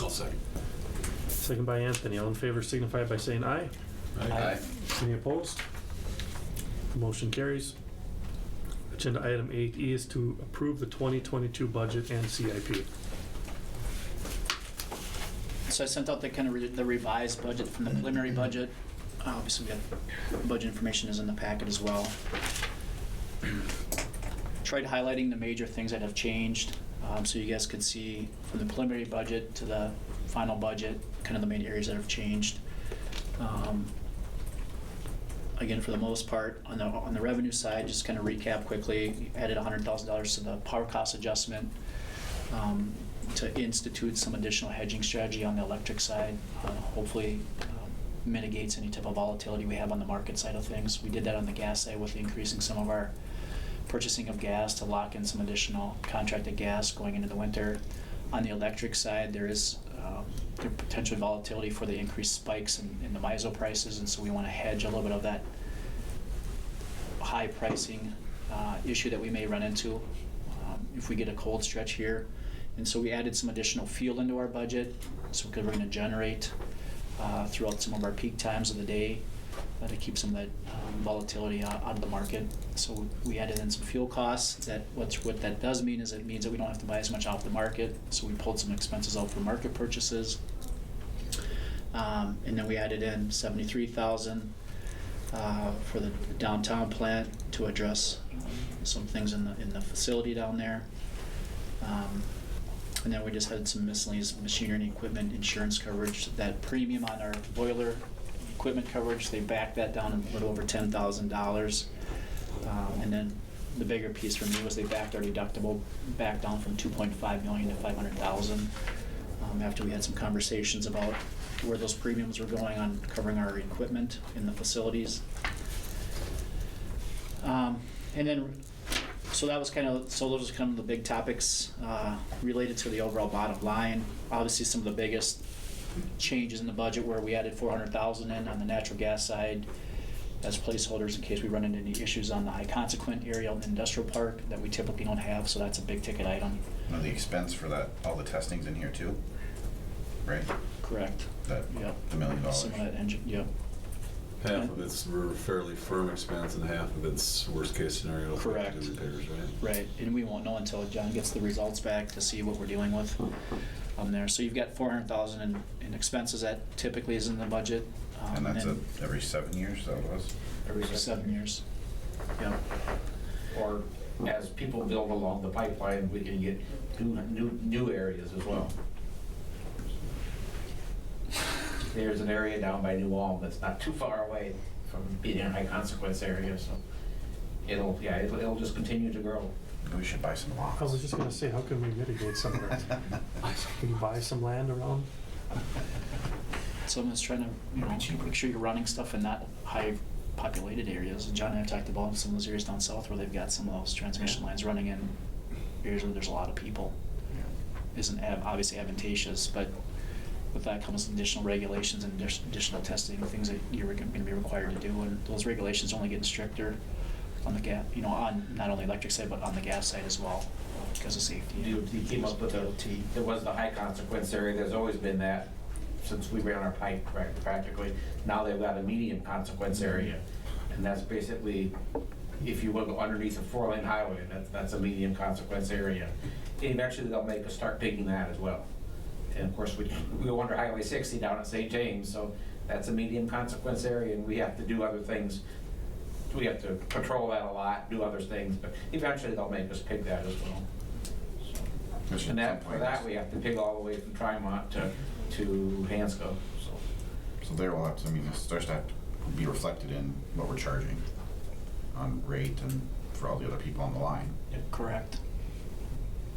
E: I'll second.
A: second by Anthony. All in favor signify by saying aye.
K: Aye.
A: Any opposed? Motion carries. Agenda item 8E is to approve the 2022 budget and CIP.
F: So I sent out the kind of the revised budget from the preliminary budget. Obviously, we got budget information is in the packet as well. Tried highlighting the major things that have changed, so you guys could see from the preliminary budget to the final budget, kind of the main areas that have changed. Again, for the most part, on the revenue side, just kind of recap quickly, added $100,000 to the power cost adjustment to institute some additional hedging strategy on the electric side. Hopefully mitigates any type of volatility we have on the market side of things. We did that on the gas side with increasing some of our purchasing of gas to lock in some additional contracted gas going into the winter. On the electric side, there is potential volatility for the increased spikes in the MISO prices, and so we want to hedge a little bit of that high pricing issue that we may run into if we get a cold stretch here. And so we added some additional fuel into our budget, so we're going to generate throughout some of our peak times of the day to keep some of that volatility out of the market. So we added in some fuel costs. What that does mean is it means that we don't have to buy as much off the market. So we pulled some expenses out for market purchases. And then we added in $73,000 for the downtown plant to address some things in the facility down there. And then we just had some miscellaneous machinery and equipment insurance coverage. That premium on our boiler equipment coverage, they backed that down a little over $10,000. And then the bigger piece for me was they backed our deductible back down from $2.5 million to $500,000 after we had some conversations about where those premiums were going on covering our equipment in the facilities. And then, so those are kind of the big topics related to the overall bottom line. Obviously, some of the biggest changes in the budget where we added $400,000 in on the natural gas side as placeholders in case we run into any issues on the high consequent area in the industrial park that we typically don't have, so that's a big ticket item.
I: Now the expense for that, all the testing's in here too, right?
F: Correct.
I: That,
F: Yep.
I: the $1 million.
F: Some of that engine, yep.
E: Half of it's fairly firm expense and half of it's worst case scenario. if we have to do
F: Correct.
E: repairs, right?
F: Right, and we won't know until John gets the results back to see what we're dealing with there. So you've got $400,000 in expenses that typically is in the budget.
I: And that's
F: then
I: every 7 years, that was?
B: Every
F: 7 years. Yeah.
J: Or as people build along the pipeline, we can get new areas as well. There's an area down by New Ulm that's not too far away from being a high consequence area, so it'll just continue to grow.
I: We should buy some lots.
A: I was just gonna say, how can we mitigate some of that? Can you buy some land around?
F: Someone's trying to make sure you're running stuff in not high populated areas. John and I talked about some of those areas down south where they've got some of those transmission lines running in areas where there's a lot of people. Isn't obviously advantageous, but with that comes additional regulations and additional testing, things that you're going to be required to do, and those regulations are only getting stricter on the gas, on not only electric side, but on the gas side as well, because of safety.
J: DOT came up with there was the high consequence area, there's always been that since we ran our pipe practically. Now they've got a medium consequence area, and that's basically, if you will go underneath a 4-lane highway, that's a medium consequence area. Eventually they'll make us start digging that as well. And of course, we go under Highway 60 down at St. James, so that's a medium consequence area, and we have to do other things. We have to patrol that a lot, do other things, but eventually they'll make us pig that as well. So, and that, for that, we have to pig all the way from Trimont to Hansco.
I: So there will have to, it starts to have to be reflected in what we're charging on rate and for all the other people on the line.
F: Correct.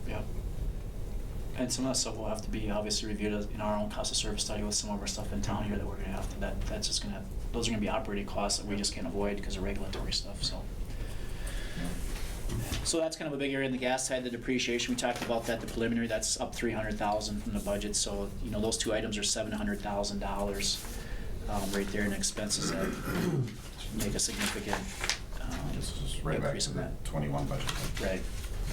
F: Yep. And some of that stuff will have to be obviously reviewed in our own cost of service study with some of our stuff in town here that we're gonna have to, that's just gonna, those are gonna be operating costs that we just can't avoid because of regulatory stuff, so. So that's kind of a big area in the gas side, the depreciation, we talked about that, the preliminary, that's up $300,000 from the budget, so, those two items are $700,000 right there in expenses that make a significant
I: This is right back
F: increase
I: to
F: in
I: the
F: that.
I: 21 budget.
F: Right.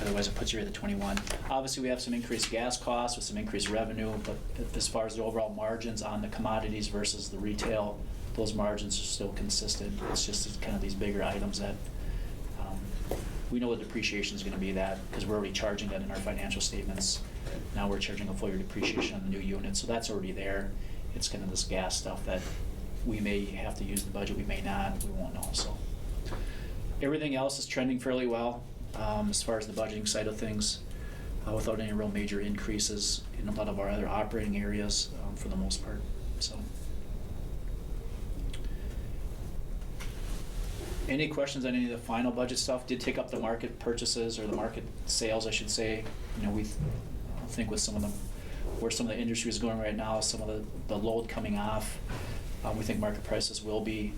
F: Otherwise, it puts you at the 21. Obviously, we have some increased gas costs with some increased revenue, but as far as the overall margins on the commodities versus the retail, those margins are still consistent. It's just kind of these bigger items that we know the depreciation is going to be that because we're already charging that in our financial statements. Now we're charging a full year depreciation on the new unit, so that's already there. It's kind of this gas stuff that we may have to use the budget, we may not, we won't know. So everything else is trending fairly well. As far as the budgeting side of things, without any real major increases in a lot of our other operating areas for the most part. So, any questions on any of the final budget stuff? Did take up the market purchases or the market sales, I should say. We think with some of where some of the industry is going right now, some of the load coming off, we think market prices will be,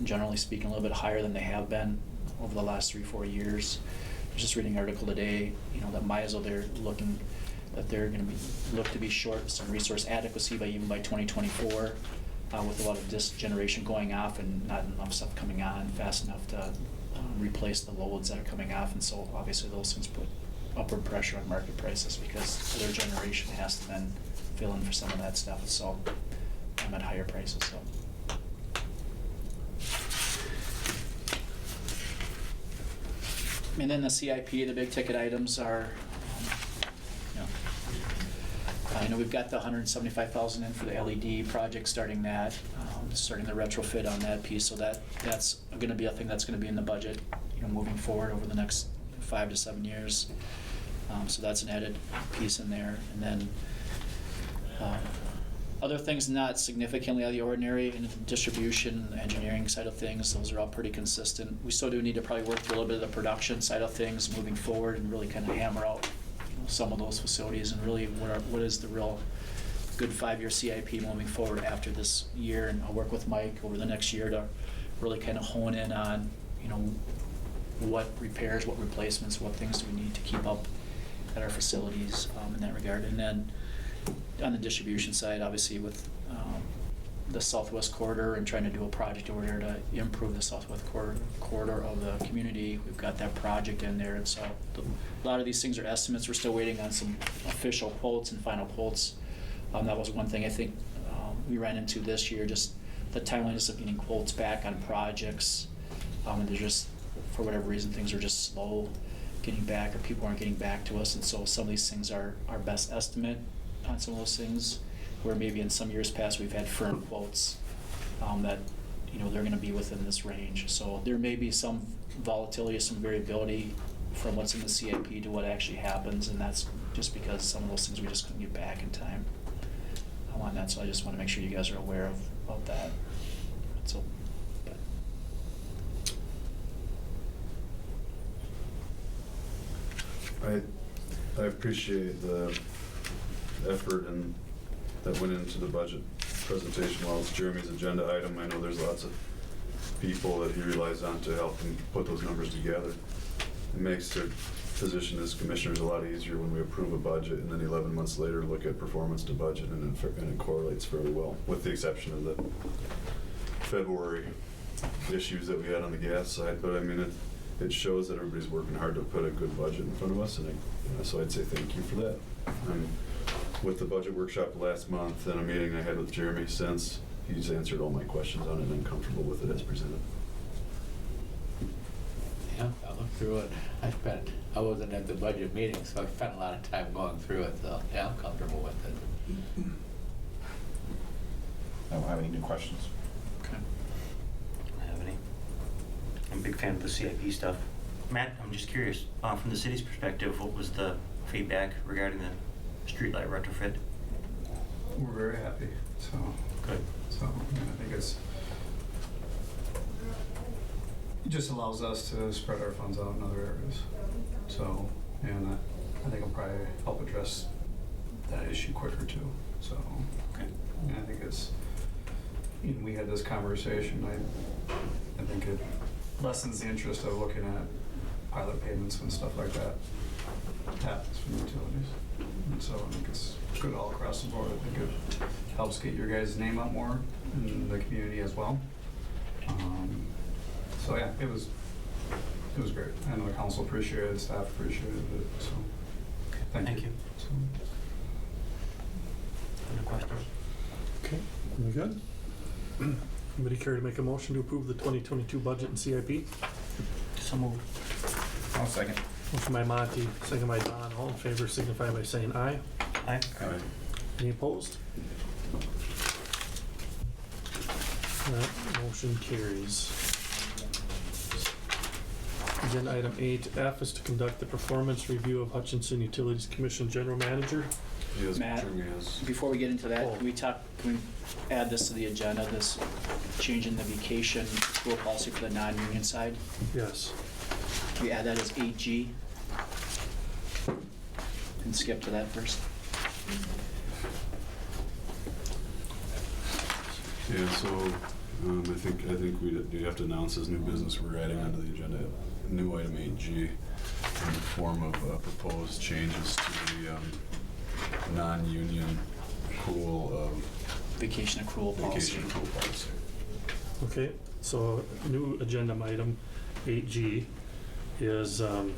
F: generally speaking, a little bit higher than they have been over the last 3-4 years. I was just reading an article today, that MISO, they're looking that they're going to look to be short some resource adequacy by 2024, with a lot of this generation going off and not enough stuff coming on fast enough to replace the loads that are coming off, and so obviously those things put upward pressure on market prices because their generation has to then fill in for some of that stuff, so at higher prices. So. And then the CIP, the big ticket items are, I know we've got the $175,000 in for the LED project, starting that, starting the retrofit on that piece. So that's going to be a thing that's going to be in the budget, moving forward over the next 5 to 7 years. So that's an added piece in there. And then other things not significantly out of the ordinary in the distribution, the engineering side of things, those are all pretty consistent. We still do need to probably work through a little bit of the production side of things moving forward and really kind of hammer out some of those facilities and really what is the real good 5-year CIP moving forward after this year. And I'll work with Mike over the next year to really kind of hone in on, what repairs, what replacements, what things do we need to keep up at our facilities in that regard. And then on the distribution side, obviously with the Southwest Corridor and trying to do a project over there to improve the Southwest Corridor of the community, we've got that project in there. And so a lot of these things are estimates. We're still waiting on some official quotes and final quotes. That was one thing I think we ran into this year, just the timeliness of getting quotes back on projects. And they're just, for whatever reason, things are just slow getting back, or people aren't getting back to us. And so some of these things are our best estimate on some of those things, where maybe in some years past we've had firm quotes that they're going to be within this range. So there may be some volatility, some variability from what's in the CIP to what actually happens, and that's just because some of those things we just couldn't get back in time on that. So I just want to make sure you guys are aware of that. So,
E: I appreciate the effort that went into the budget presentation. While it's Jeremy's agenda item, I know there's lots of people that he relies on to help him put those numbers together. It makes it position as commissioner is a lot easier when we approve a budget and then 11 months later look at performance to budget, and it correlates fairly well, with the exception of the February issues that we had on the gas side. But I mean, it shows that everybody's working hard to put a good budget in front of us, and so I'd say thank you for that. With the budget workshop last month and a meeting I had with Jeremy since, he's answered all my questions on it, and I'm comfortable with it as presented.
K: Yeah, I looked through it. I wasn't at the budget meeting, so I spent a lot of time going through it, so yeah, I'm comfortable with it.
I: I don't have any new questions.
F: Okay.
C: I don't have any. I'm a big fan of the CIP stuff. Matt, I'm just curious, from the city's perspective, what was the feedback regarding the streetlight retrofit?
G: We're very happy, so.
C: Good.
G: So, I think it just allows us to spread our funds out in other areas. So, and I think it'll probably help address that issue quicker too. So,
C: Okay.
G: and I think we had this conversation, I think it lessens the interest of looking at pilot payments and stuff like that, happens from utilities. And so I think it's good all across the board. I think it helps get your guys' name out more in the community as well. So yeah, it was great. I know the council appreciated it, staff appreciated it, so thank you. So,
C: Any questions?
A: Okay, we good? Anybody care to make a motion to approve the 2022 budget and CIP?
C: So moved.
I: I'll second.
A: Motion by Monty, second by Don. All in favor signify by saying aye.
C: Aye.
A: Any opposed? That motion carries. Agenda item 8F is to conduct the performance review of Hutchinson Utilities Commission General Manager.
E: Yes,
F: Matt,
E: Jeremy has.
F: before we get into that,
A: Oh.
F: can we add this to the agenda, this change in the vacation accrual policy for the non-union side?
A: Yes.
F: Can we add that as 8G? And skip to that first?
E: Yeah, so I think we have to announce as new business we're adding onto the agenda new item 8G in the form of proposed changes to the non-union accrual of
F: Vacation accrual policy.
E: vacation accrual policy.
A: Okay, so new agenda item 8G is to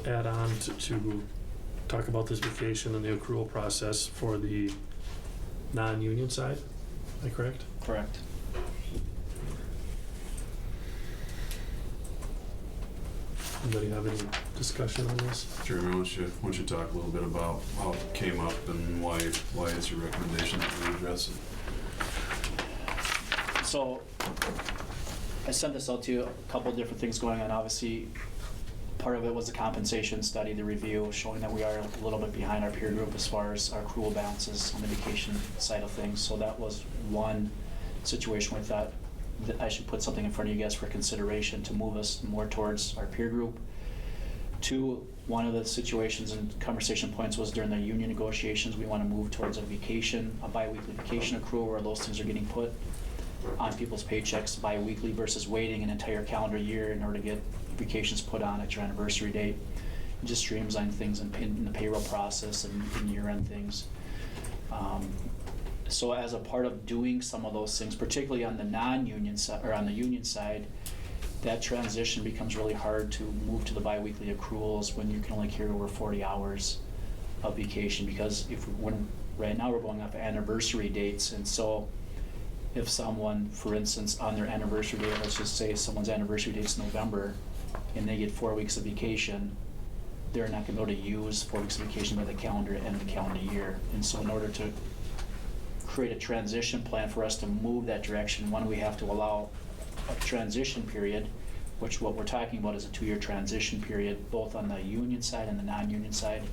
A: add on to talk about this vacation and the accrual process for the non-union side. Am I correct?
F: Correct.
A: Anybody have any discussion on this?
E: Jeremy, why don't you talk a little bit about how it came up and why it's your recommendation that we address it?
F: So I sent this out to you, a couple of different things going on. Obviously, part of it was the compensation study, the review, showing that we are a little bit behind our peer group as far as our accrual balances on the vacation side of things. So that was one situation where I thought that I should put something in front of you guys for consideration to move us more towards our peer group. Two, one of the situations and conversation points was during the union negotiations, we want to move towards a bi-weekly vacation accrual where those things are getting put on people's paychecks bi-weekly versus waiting an entire calendar year in order to get vacations put on at your anniversary date. It just streamline things in the payroll process and year-end things. So as a part of doing some of those things, particularly on the non-union side or on the union side, that transition becomes really hard to move to the bi-weekly accruals when you can only carry over 40 hours of vacation, because right now we're going off anniversary dates, and so if someone, for instance, on their anniversary date, let's just say someone's anniversary date is November, and they get 4 weeks of vacation, they're not going to be able to use 4 weeks of vacation by the end of the calendar year. And so in order to create a transition plan for us to move that direction, one, we have to allow a transition period, which what we're talking about is a 2-year transition period, both on the union side and the non-union side.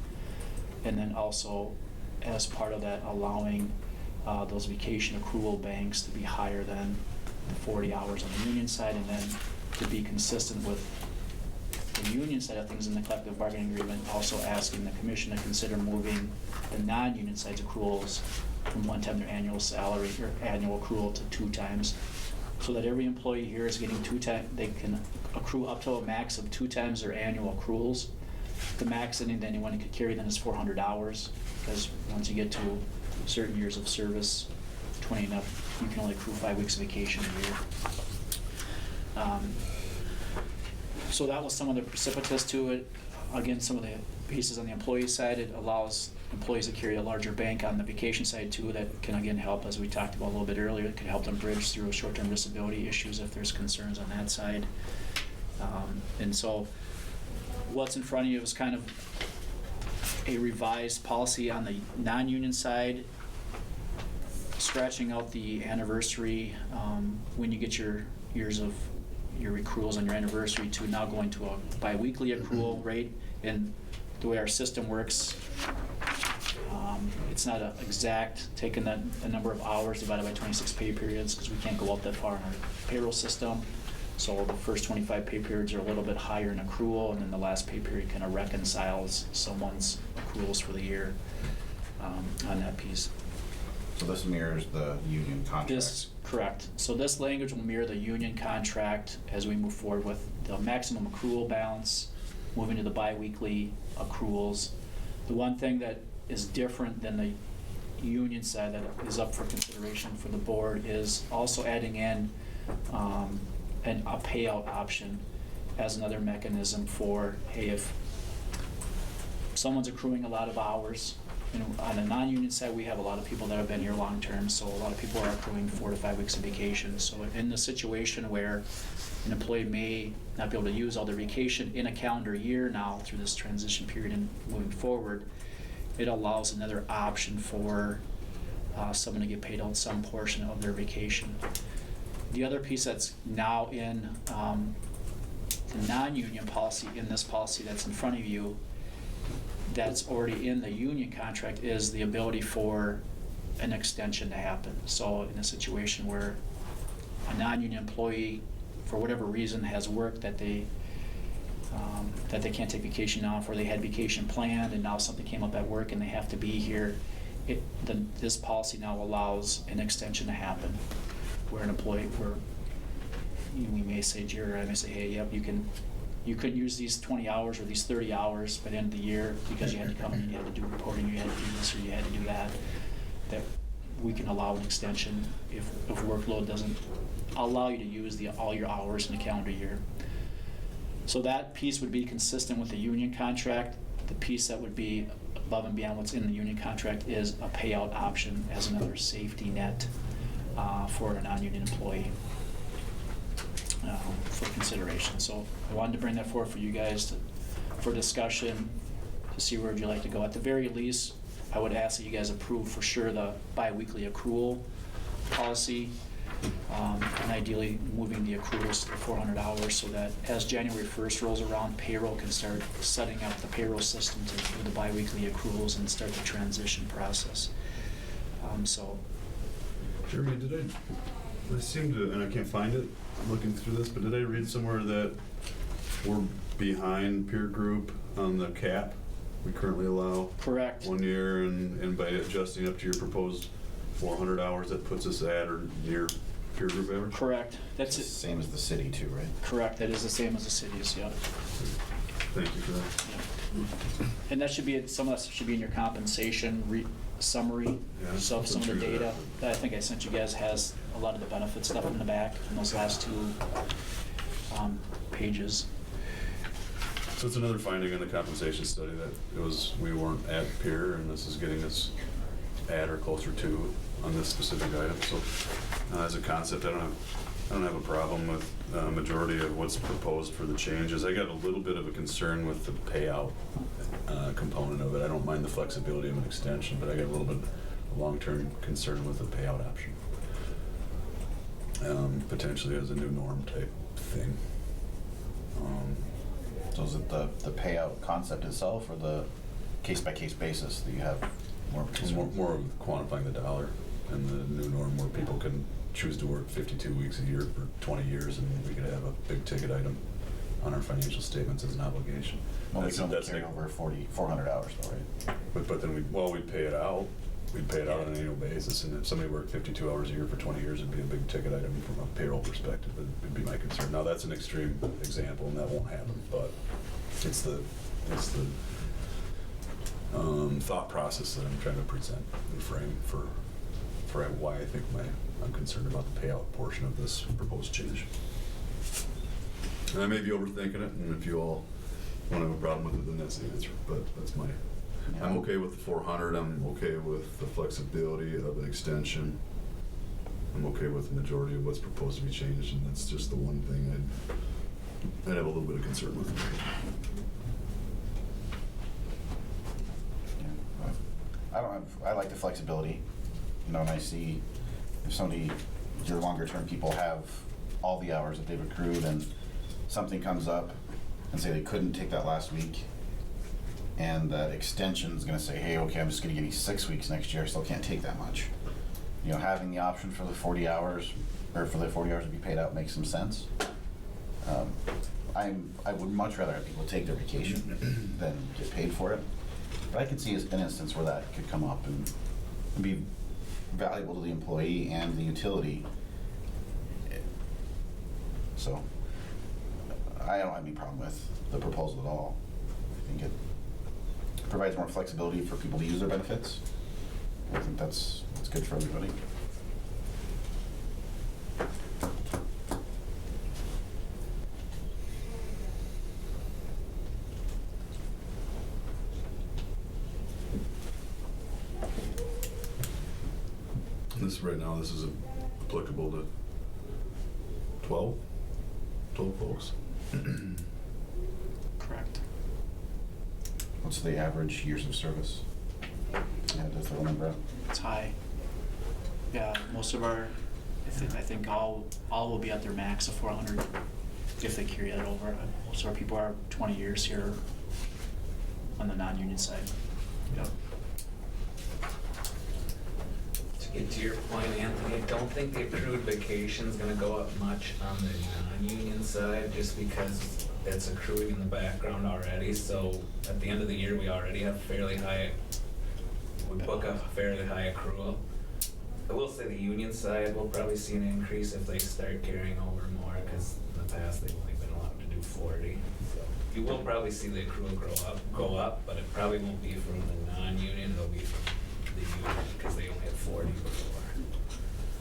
F: And then also, as part of that, allowing those vacation accrual banks to be higher than the 40 hours on the union side, and then to be consistent with the union side of things in the collective bargaining agreement, also asking the commission to consider moving the non-union side's accruals from 1 time their annual salary or annual accrual to 2 times, so that every employee here is getting 2 times, they can accrue up to a max of 2 times their annual accruals, The max that anyone could carry then is 400 hours, because once you get to certain years of service, 20 and up, you can only accrue 5 weeks of vacation a year. So that was some of the precipitous to it. Again, some of the pieces on the employee side, it allows employees to carry a larger bank on the vacation side too, that can again help, as we talked about a little bit earlier, it can help them bridge through short-term disability issues if there's concerns on that side. And so what's in front of you is kind of a revised policy on the non-union side, scratching out the anniversary when you get your years of your accruals on your anniversary to now going to a bi-weekly accrual rate. And the way our system works, it's not an exact taking the number of hours divided by 26 pay periods, because we can't go up that far in our payroll system. So the first 25 pay periods are a little bit higher in accrual, and then the last pay period kind of reconciles someone's accruals for the year on that piece.
I: So this mirrors the union contract?
F: This, correct. So this language will mirror the union contract as we move forward with the maximum accrual balance, moving to the bi-weekly accruals. The one thing that is different than the union side that is up for consideration for the board is also adding in a payout option as another mechanism for, hey, if someone's accruing a lot of hours, on the non-union side, we have a lot of people that have been here long-term, so a lot of people are accruing 4 to 5 weeks of vacation. So in the situation where an employee may not be able to use all their vacation in a calendar year now through this transition period and moving forward, it allows another option for someone to get paid out some portion of their vacation. The other piece that's now in the non-union policy, in this policy that's in front of you, that's already in the union contract, is the ability for an extension to happen. So in a situation where a non-union employee, for whatever reason, has work that they can't take vacation now, or they had vacation planned and now something came up at work and they have to be here, this policy now allows an extension to happen, where an employee, where we may say, Jerry or I may say, hey, yep, you couldn't use these 20 hours or these 30 hours by the end of the year because you had to come in, you had to do reporting, you had to do this or you had to do that, that we can allow an extension if workload doesn't allow you to use all your hours in a calendar year. So that piece would be consistent with the union contract. The piece that would be above and beyond what's in the union contract is a payout option as another safety net for a non-union employee. For consideration. So I wanted to bring that forward for you guys for discussion, to see where would you like to go. At the very least, I would ask that you guys approve for sure the bi-weekly accrual policy, and ideally moving the accruals to 400 hours so that as January 1st rolls around, payroll can start setting up the payroll system to do the bi-weekly accruals and start the transition process.
E: Jeremy, I seem to, and I can't find it looking through this, but did I read somewhere that we're behind peer group on the cap? We currently allow
F: Correct.
E: 1 year, and by adjusting up to your proposed 400 hours, that puts us at or near peer group average?
F: Correct. That's
I: It's
F: it.
I: the same as the city too, right?
F: Correct. That is the same as the cities, yeah.
E: Thank you for that.
F: And that should be, some of that should be in your compensation summary.
E: Yeah,
F: So some of the
E: I'll go through
F: data
E: that.
F: that I think I sent you guys has a lot of the benefit stuff in the back in those last two pages.
E: So it's another finding in the compensation study that we weren't at peer, and this is getting us at or closer to on this specific item. So as a concept, I don't have a problem with a majority of what's proposed for the changes. I got a little bit of a concern with the payout component of it. I don't mind the flexibility of an extension, but I got a little bit of long-term concern with the payout option. Potentially as a new norm type thing.
I: So is it the payout concept itself or the case-by-case basis that you have more concern?
E: More of quantifying the dollar and the new norm where people can choose to work 52 weeks a year for 20 years, and we could have a big ticket item on our financial statements as an obligation.
I: Well, we can only carry over 400 hours though, right?
E: But then we'd pay it out. We'd pay it out on an annual basis, and if somebody worked 52 hours a year for 20 years, it'd be a big ticket item from a payroll perspective. It'd be my concern. Now, that's an extreme example, and that won't happen, but it's the That's the thought process that I'm trying to present and frame for why I think I'm concerned about the payout portion of this proposed change. And I may be overthinking it, and if you all don't have a problem with it, then that's the answer. But that's my. I'm okay with the 400. I'm okay with the flexibility of an extension. I'm okay with the majority of what's proposed to be changed, and that's just the one thing I'd have a little bit of concern with.
I: I like the flexibility, and I see if your longer term people have all the hours that they've accrued and something comes up and say they couldn't take that last week, and that extension is gonna say, hey, okay, I'm just gonna give you 6 weeks next year, I still can't take that much. Having the option for the 40 hours, or for the 40 hours to be paid out makes some sense. I would much rather have people take their vacation than get paid for it. But I could see an instance where that could come up and be valuable to the employee and the utility. So I don't have any problem with the proposal at all. I think it provides more flexibility for people to use their benefits. I think that's good for everybody.
E: Right now, this is applicable to 12 folks.
F: Correct.
I: What's the average years of service? Yeah, to throw a number out.
F: It's high. Yeah, most of our, I think all will be at their max of 400 if they carry that over. Most of our people are 20 years here on the non-union side. Yep.
D: Get to your point, Anthony, I don't think the accrued vacation's gonna go up much on the non-union side, just because it's accruing in the background already, so at the end of the year, we already have we book a fairly high accrual. I will say the union side will probably see an increase if they start carrying over more, because in the past, they've only been allowed to do 40. So you will probably see the accrual go up, but it probably won't be from the non-union, it'll be from the union, because they only had 40 before.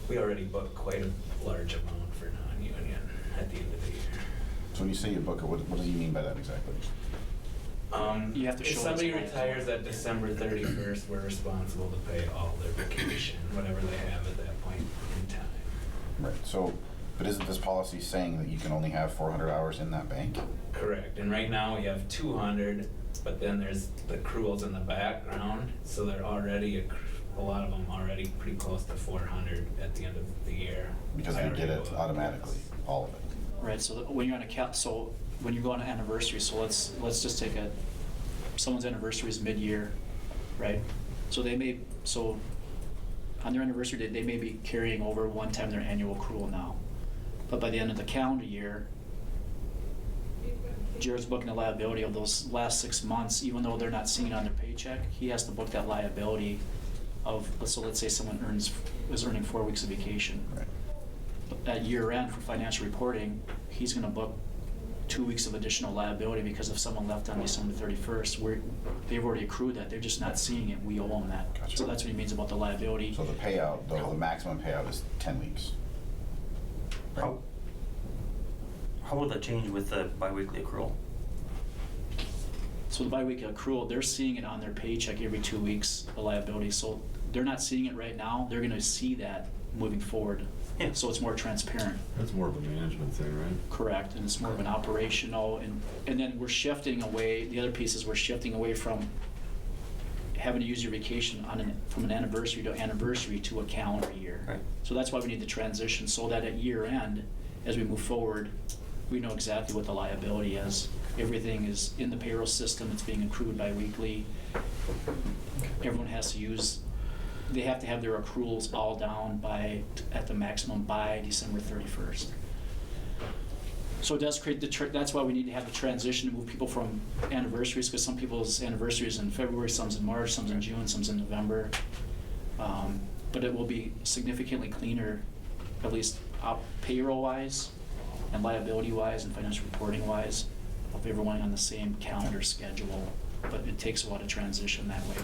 D: We already booked quite a large amount for non-union at the end of the year.
I: So when you say you book it, what do you mean by that exactly?
F: You have to
D: if
F: show
D: somebody
F: it's-
D: retires at December 31st, we're responsible to pay all their vacation, whatever they have at that point in time.
I: Right. So, but isn't this policy saying that you can only have 400 hours in that bank?
D: Correct. And right now we have 200, but then there's the accruals in the background, so they're already a lot of them already pretty close to 400 at the end of the year.
I: Because they get it automatically, all of it.
F: Right, so when you're on when you go on an anniversary, so let's just take someone's anniversary is mid-year, right? So on their anniversary date, they may be carrying over one time their annual accrual now. But by the end of the calendar year, Jared's booking the liability of those last 6 months, even though they're not seeing it on their paycheck, he has to book that liability of, so let's say someone is earning 4 weeks of vacation.
I: Right.
F: At year end for financial reporting, he's gonna book 2 weeks of additional liability because if someone left on December 31st, they've already accrued that, they're just not seeing it, we owe them that.
I: Gotcha.
F: So that's what he means about the liability.
I: So the payout, though, the maximum payout is 10 weeks.
C: How will that change with the biweekly accrual?
F: So the biweekly accrual, they're seeing it on their paycheck every 2 weeks, the liability, so they're not seeing it right now, they're gonna see that moving forward.
C: Yeah.
F: So it's more transparent.
E: That's more of a management thing, right?
F: Correct, and it's more of an operational, and then we're shifting away, the other piece is we're shifting away from having to use your vacation from an anniversary to a calendar year.
C: Right.
F: So that's why we need the transition, so that at year end, as we move forward, we know exactly what the liability is. Everything is in the payroll system, it's being accrued bi-weekly. Everyone has to they have to have their accruals all down at the maximum by December 31st. So it does create that's why we need to have the transition to move people from anniversaries, because some people's anniversaries in February, some's in March, some's in June, some's in November. But it will be significantly cleaner, at least payroll-wise and liability-wise and financial reporting-wise, of everyone on the same calendar schedule, but it takes a while to transition that way.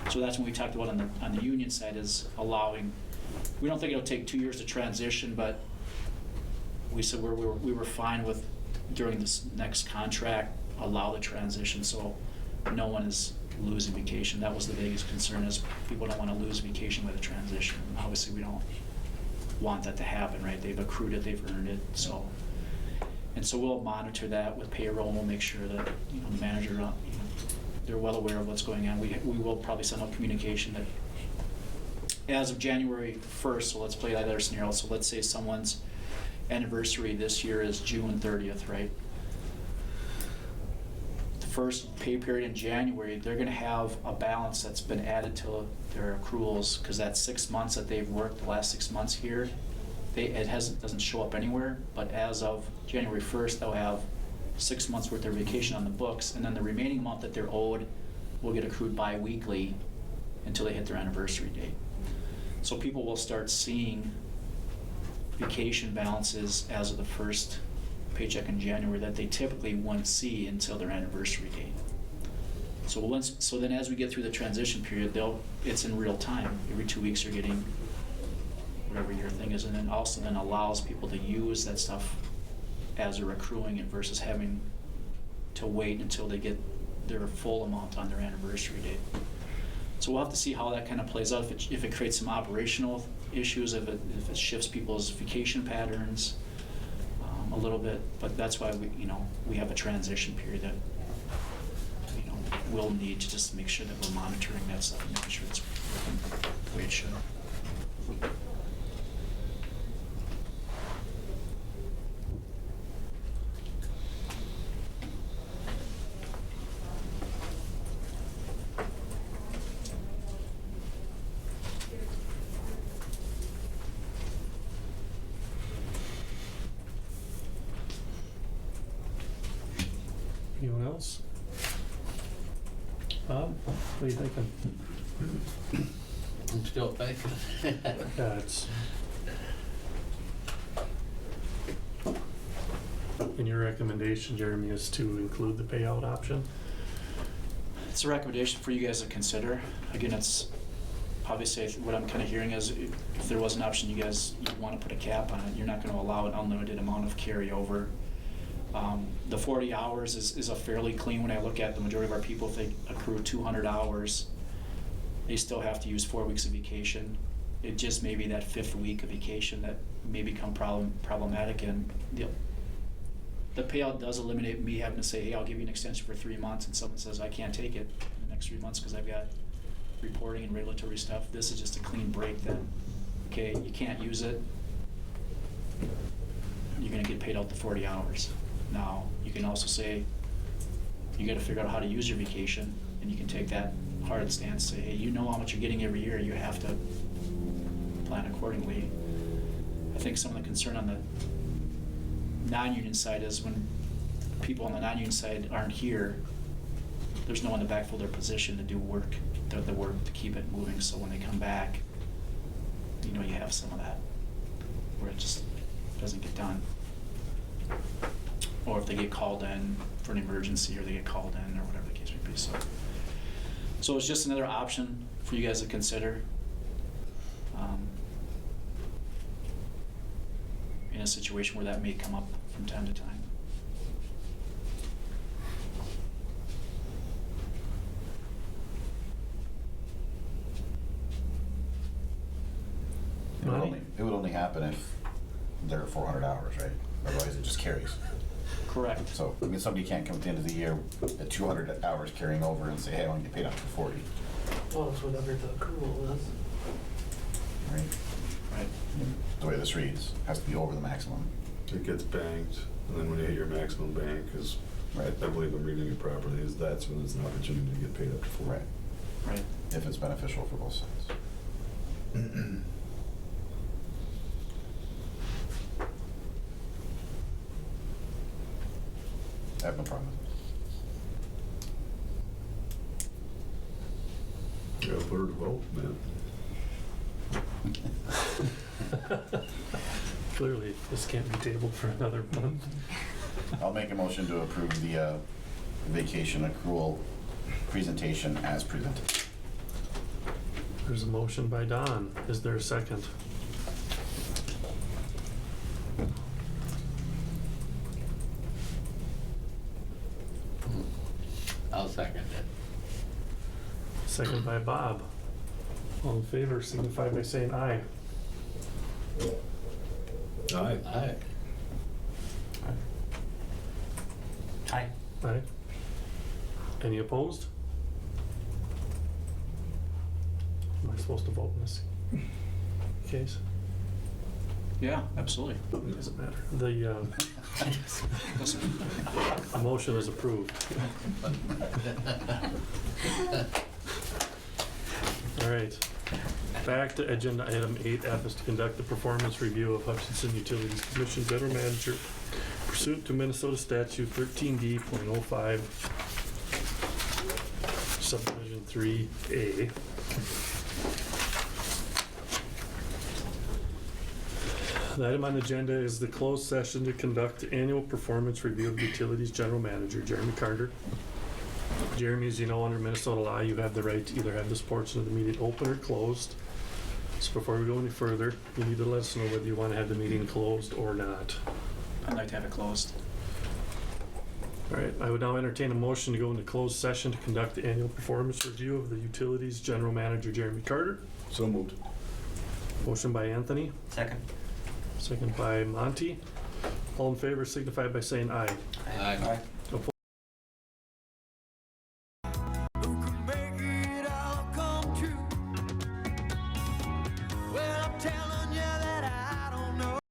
F: So that's when we talked about on the union side is allowing, we don't think it'll take 2 years to transition, but we said we were fine with, during this next contract, allow the transition so no one is losing vacation. That was the biggest concern, is people don't want to lose vacation with a transition. Obviously, we don't want that to happen, right? They've accrued it, they've earned it, so. And so we'll monitor that with payroll, and we'll make sure that, you know, the manager, you know, they're well aware of what's going on. We will probably send out communication that as of January 1st, so let's play that other scenario. So let's say someone's anniversary this year is June 30th, right? The first pay period in January, they're gonna have a balance that's been added to their accruals, because that 6 months that they've worked, the last 6 months here, it doesn't show up anywhere, but as of January 1st, they'll have 6 months worth of vacation on the books, and then the remaining month that they're owed will get accrued bi-weekly until they hit their anniversary date. So people will start seeing vacation balances as of the first paycheck in January that they typically wouldn't see until their anniversary date. So then as we get through the transition period, it's in real time. Every 2 weeks you're getting whatever your thing is, and then also then allows people to use that stuff as they're accruing it versus having to wait until they get their full amount on their anniversary date. So we'll have to see how that kind of plays out, if it creates some operational issues, if it shifts people's vacation patterns a little bit, but that's why we have a transition period that we'll need to just make sure that we're monitoring that stuff and making sure it's working the way it should.
A: Anyone else? Bob, what are you thinking?
K: I'm still thinking.
A: Yeah, it's. And your recommendation, Jeremy, is to include the payout option?
F: It's a recommendation for you guys to consider. Again, it's obviously what I'm kind of hearing is if there was an option you want to put a cap on it, you're not going to allow an unlimited amount of carryover. The 40 hours is a fairly clean, when I look at the majority of our people, if they accrue 200 hours, they still have to use 4 weeks of vacation. It just may be that 5th week of vacation that may become problematic, and the payout does eliminate me having to say, hey, I'll give you an extension for 3 months, and someone says I can't take it in the next 3 months because I've got reporting and regulatory stuff. This is just a clean break that, okay, you can't use it, you're gonna get paid out the 40 hours. Now, you can also say, you gotta figure out how to use your vacation, and you can take that hard stance, say, hey, you know how much you're getting every year, you have to plan accordingly. I think some of the concern on the non-union side is when people on the non-union side aren't here, there's no one to backfill their position to do work, the work to keep it moving, so when they come back, you have some of that, where it just doesn't get done. Or if they get called in for an emergency, or they get called in, or whatever the case may be. So it's just another option for you guys to consider in a situation where that may come up from time to time.
I: It would only happen if they're at 400 hours, right? Otherwise, it just carries.
F: Correct.
I: So, I mean, somebody can't come at the end of the year at 200 hours carrying over and say, hey, I want to get paid out for 40.
B: Well, it's whatever the accrual is.
I: Right?
F: Right.
I: The way this reads, has to be over the maximum.
E: It gets banked, and then when you hit your maximum bank, is,
I: Right.
E: I believe I'm reading it properly, is that's when it's an opportunity to get paid up to 40.
I: Right.
F: Right.
I: If it's beneficial for both sides. I have no problem with
E: You gotta put her to vote, man.
A: Clearly, this can't be tabled for another month.
I: I'll make a motion to approve the vacation accrual presentation as presented.
A: There's a motion by Don. Is there a second?
K: I'll second it.
A: Second by Bob. All in favor signify by saying aye.
E: Aye.
K: Aye.
C: Aye.
A: Aye. Any opposed? Am I supposed to vote in this case?
F: Yeah, absolutely.
A: Doesn't matter. The motion is approved. All right. Back to agenda item 8F is to conduct the performance review of Hutchinson Utilities Commission General Manager pursuant to Minnesota Statute 13D.05 Subdivision 3A. The item on the agenda is the closed session to conduct the annual performance review of Utilities General Manager Jeremy Carter. Jeremy, as you know, under Minnesota law, you have the right to either have this portion of the meeting open or closed. So before we go any further, you need to let us know whether you want to have the meeting closed or not.
F: I'd like to have it closed.
A: All right, I would now entertain a motion to go into closed session to conduct the annual performance review of the Utilities General Manager Jeremy Carter.
E: So moved.
A: Motion by Anthony,
C: Second.
A: second by Monty. All in favor signify by saying aye.
K: Aye.